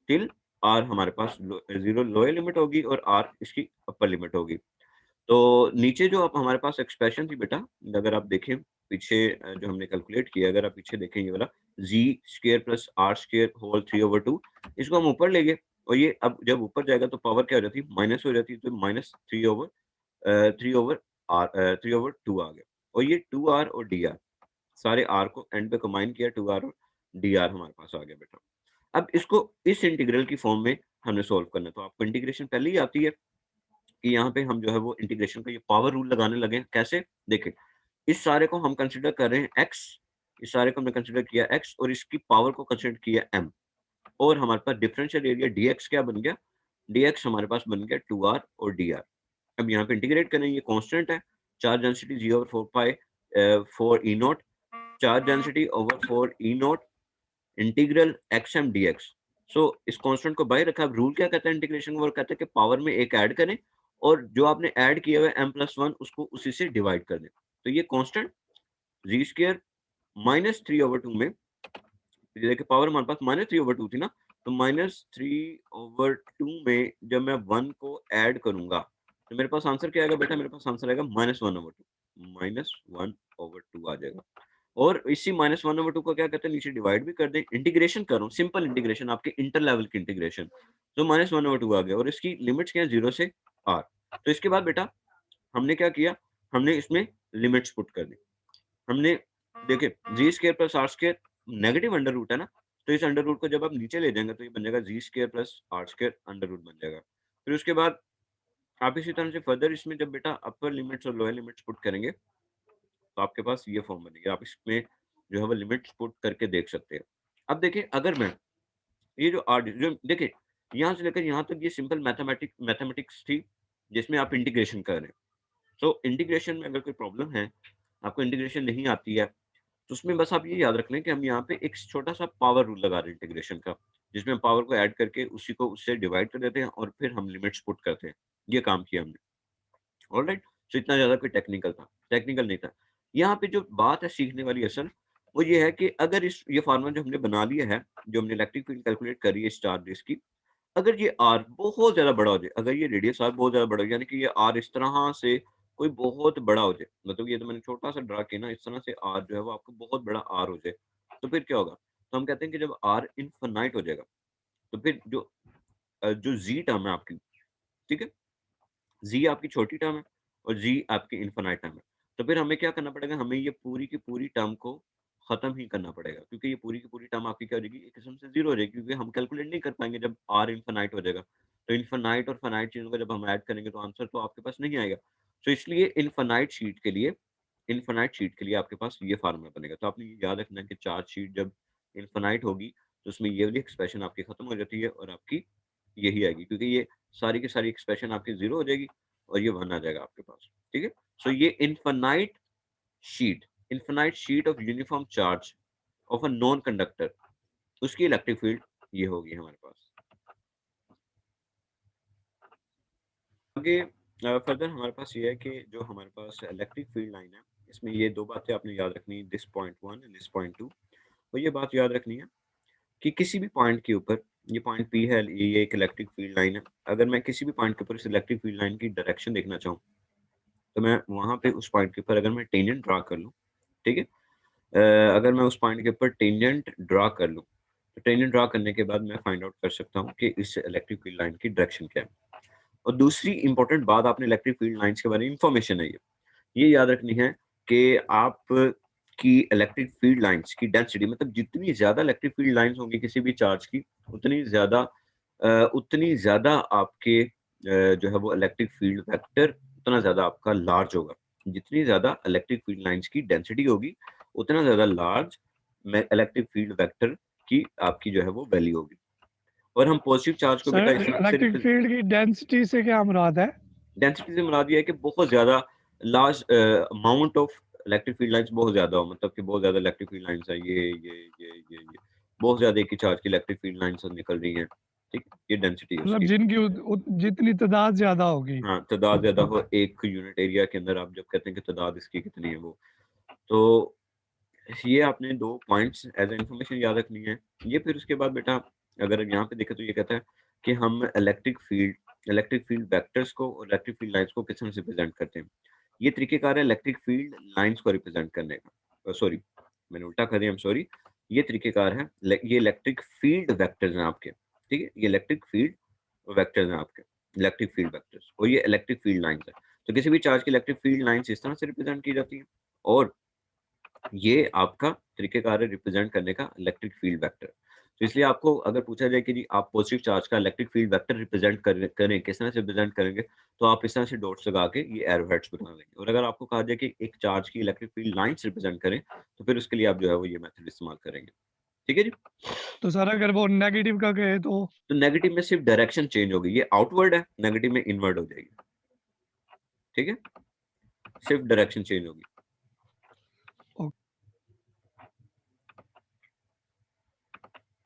टिल आर हमारे पास 0 लोअर लिमिट होगी और आर इसकी अपर लिमिट होगी। तो नीचे जो अब हमारे पास एक्सप्रेशन थी बेटा, अगर आप देखें पीछे जो हमने कैलकुलेट किया, अगर आप पीछे देखें ये वाला g square plus r square whole 3/2, इसको हम ऊपर ले गए और ये अब जब ऊपर जाएगा तो पावर क्या हो जाती है? माइनस हो जाती है, तो माइनस 3/2 आ गया। और ये 2r और dr, सारे r को एंड पे कंबाइन किया, 2r और dr हमारे पास आ गया बेटा। अब इसको इस इंटीग्रल की फॉर्म में हमने सोल्व करना है, तो आपको इंटीग्रेशन पहले ही आती है कि यहाँ पे हम जो है वो इंटीग्रेशन का ये पावर रूल लगाने लगे। कैसे? देखें, इस सारे को हम कंसिडर कर रहे हैं x, इस सारे को हमने कंसिडर किया x और इसकी पावर को कंसिडर किया m, और हमारे पास डिफरेंशियल एरिया dx क्या बन गया? dx हमारे पास बन गया 2r और dr। अब यहाँ पे इंटीग्रेट करें, ये कांस्टेंट है, charge density 0/4 E not, charge density over 4 e not integral xm dx। सो इस कांस्टेंट को बाहर रखा। अब रूल क्या कहता है इंटीग्रेशन का? वो कहता है कि पावर में एक ऐड करें और जो आपने ऐड किया हुआ है m+1 उसको उसी से डिवाइड कर दें। तो ये कांस्टेंट जी स्क्वायर -3/2 में, देखिए पावर हमारे पास -3/2 थी ना, तो -3/2 में जब मैं 1 को ऐड करूंगा तो मेरे पास आंसर क्या आएगा बेटा? मेरे पास आंसर आएगा -1/2 आ जाएगा। और इसी -1/2 को क्या कहते हैं? नीचे डिवाइड भी कर दें, इंटीग्रेशन करो, सिंपल इंटीग्रेशन, आपके इंटर लेवल की इंटीग्रेशन, तो -1/2 आ गया और इसकी लिमिट्स क्या है? 0 से r। तो इसके बाद बेटा हमने क्या किया? हमने इसमें लिमिट्स पुट कर दी। हमने देखिए g square plus r square negative under root है ना, तो इस अंडर रूट को जब आप नीचे ले जाएंगे तो ये बन जाएगा g square plus r square under root बन जाएगा। फिर उसके बाद आप इसी तरह से फर्दर इसमें जब बेटा अपर लिमिट्स और लोअर लिमिट्स पुट करेंगे तो आपके पास ये फॉर्म बनेगी। आप इसमें जो है वो लिमिट्स पुट करके देख सकते हैं। अब देखिए अगर मैं ये जो आर जो देखिए यहाँ से लेकर यहाँ तक ये सिंपल मैथमेटिक्स थी जिसमें आप इंटीग्रेशन कर रहे हैं। तो इंटीग्रेशन में अगर कोई प्रॉब्लम है, आपको इंटीग्रेशन नहीं आती है, तो उसमें बस आप ये याद रख लें कि हम यहाँ पे एक छोटा-सा पावर रूल लगा रहे हैं इंटीग्रेशन का, जिसमें हम पावर को ऐड करके उसी को उससे डिवाइड कर देते हैं और फिर हम लिमिट्स पुट करते हैं। ये काम किया हमने। ऑलराइट? सो इतना ज़्यादा कोई टेक्निकल नहीं था। यहाँ पे जो बात है सीखने वाली असल, वो ये है कि अगर ये फार्मूला जो हमने बना लिया है, जो हमने इलेक्ट्रिक फील्ड कैलकुलेट करी है इस चार्ज डिस्क की, अगर ये आर बहुत ज़्यादा बड़ा हो जाए, अगर ये रेडियस आर बहुत ज़्यादा बड़ा हो जाए, यानी कि ये आर इस तरह से कोई बहुत बड़ा हो जाए, मतलब ये तो मैंने छोटा-सा ड्रा किया ना, इस तरह से आर जो है वो आपको बहुत बड़ा आर हो जाए, तो फिर क्या होगा? तो हम कहते हैं कि जब आर इनफाइनाइट हो जाएगा, तो फिर जो ज़ी टर्म है आपकी, ठीक है? ज़ी आपकी छोटी टर्म है और ज़ी आपकी इनफाइनाइट टर्म है। तो फिर हमें क्या करना पड़ेगा? हमें ये पूरी की पूरी टर्म को खत्म ही करना पड़ेगा, क्योंकि ये पूरी की पूरी टर्म आपकी क्या हो जाएगी? एक किस्म से 0 हो जाएगी, क्योंकि हम कैलकुलेट नहीं कर पाएँगे जब आर इनफाइनाइट हो जाएगा। तो इनफाइनाइट और फाइनाइट चीज़ों को जब हम ऐड करेंगे तो आंसर तो आपके पास नहीं आएगा। तो इसलिए इनफाइनाइट शीट के लिए आपके पास ये फार्मूला बनेगा। तो आपने ये याद रखना है कि चार्ज शीट जब इनफाइनाइट होगी, तो उसमें ये वाली एक्सप्रेशन आपकी खत्म हो जाती है और आपकी यही आएगी, क्योंकि ये सारी की सारी एक्सप्रेशन आपकी 0 हो जाएगी और ये 1 आ जाएगा आपके पास, ठीक है? सो ये infinite sheet of uniform charge of a non conductor, उसकी इलेक्ट्रिक फील्ड ये होगी हमारे पास। आगे फर्दर हमारे पास ये है कि जो हमारे पास इलेक्ट्रिक फील्ड लाइन है, इसमें ये 2 बातें आपने याद रखनी है, this point 1 and this point 2। तो ये बात याद रखनी है कि किसी भी पॉइंट के ऊपर, ये पॉइंट P है, ये एक इलेक्ट्रिक फील्ड लाइन है। अगर मैं किसी भी पॉइंट के ऊपर इस इलेक्ट्रिक फील्ड लाइन की डायरेक्शन देखना चाहूँ, तो मैं वहाँ पे उस पॉइंट के ऊपर अगर मैं टेंजेंट ड्रा कर लूँ, ठीक है? अगर मैं उस पॉइंट के ऊपर टेंजेंट ड्रा कर लूँ, तो टेंजेंट ड्रा करने के बाद मैं फाइंड आउट कर सकता हूँ कि इस इलेक्ट्रिक फील्ड लाइन की डायरेक्शन क्या है। और दूसरी इंपॉर्टेंट बात आपने इलेक्ट्रिक फील्ड लाइन्स के बारे में इंफॉर्मेशन है ये याद रखनी है कि आप की इलेक्ट्रिक फील्ड लाइन्स की डेंसिटी, मतलब जितनी ज़्यादा इलेक्ट्रिक फील्ड लाइन्स होंगी किसी भी चार्ज की, उतनी ज़्यादा आपके जो है वो इलेक्ट्रिक फील्ड वेक्टर उतना ज़्यादा आपका लार्ज होगा। जितनी ज़्यादा इलेक्ट्रिक फील्ड लाइन्स की डेंसिटी होगी, उतना ज़्यादा लार्ज में इलेक्ट्रिक फील्ड वेक्टर की आपकी जो है वो वैल्यू होगी। और हम पॉजिटिव चार्ज को बेटा सर इस तरह से इलेक्ट्रिक फील्ड की डेंसिटी से क्या मुराद है? डेंसिटी से मुराद ये है कि बहुत ज़्यादा large amount of electric field lines बहुत ज़्यादा हो, मतलब कि बहुत ज़्यादा इलेक्ट्रिक फील्ड लाइन्स हैं, ये बहुत ज़्यादा एक ही चार्ज की इलेक्ट्रिक फील्ड लाइन्स निकल रही हैं, ठीक है? ये डेंसिटी है मतलब उसकी। जिनकी जितनी तादाद ज्यादा होगी। हाँ, तादाद ज़्यादा हो एक यूनिट एरिया के अंदर, आप जब कहते हैं कि तादाद इसकी कितनी है वो। तो ये आपने 2 पॉइंट्स एज़ अ इन्फॉर्मेशन याद रखनी है। ये फिर उसके बाद बेटा अगर यहाँ पे देखें तो ये कहता है कि हम इलेक्ट्रिक फील्ड वेक्टर्स को और इलेक्ट्रिक फील्ड लाइन्स को किस तरह से रिप्रेज़ेंट करते हैं। ये तरीक़ेकार है इलेक्ट्रिक फील्ड लाइन्स को रिप्रेज़ेंट करने का। सॉरी, मैंने उल्टा कर दिया, आई एम सॉरी। ये तरीक़ेकार है, ये इलेक्ट्रिक फील्ड वेक्टर्स हैं आपके, ठीक है? ये इलेक्ट्रिक फील्ड वेक्टर्स हैं आपके, इलेक्ट्रिक फील्ड वेक्टर्स, और ये इलेक्ट्रिक फील्ड लाइन्स हैं। तो किसी भी चार्ज की इलेक्ट्रिक फील्ड लाइन्स इस तरह से रिप्रेज़ेंट की जाती हैं और ये आपका तरीक़ेकार है रिप्रेज़ेंट करने का इलेक्ट्रिक फील्ड वेक्टर। तो इसलिए आपको अगर पूछा जाए कि जी आप पॉज़िटिव चार्ज का इलेक्ट्रिक फील्ड वेक्टर रिप्रेज़ेंट करें, किस तरह से रिप्रेज़ेंट करेंगे? तो आप इस तरह से डॉट्स लगा के ये एरो हेड्स बना लेंगे। और अगर आपको कहा जाए कि एक चार्ज की इलेक्ट्रिक फील्ड लाइन्स रिप्रेज़ेंट करें, तो फिर उसके लिए आप जो है वो ये मेथड इस्तेमाल करेंगे। ठीक है जी? तो सर अगर वो नेगेटिव का कहे तो? तो नेगेटिव में सिर्फ़ डायरेक्शन चेंज होगी, ये आउटवर्ड है, नेगेटिव में इनवर्ड हो जाएगी। ठीक है? सिर्फ़ डायरेक्शन चेंज होगी।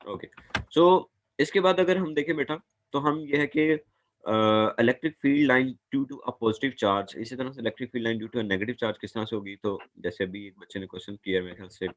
ओके, सो इसके बाद अगर हम देखें बेटा, तो हम ये है कि electric field line due to a positive charge, इसी तरह से electric field line due to a negative charge किस तरह से होगी? तो जैसे अभी एक बच्चे ने क्वेश्चन किया है मेरे ख्याल से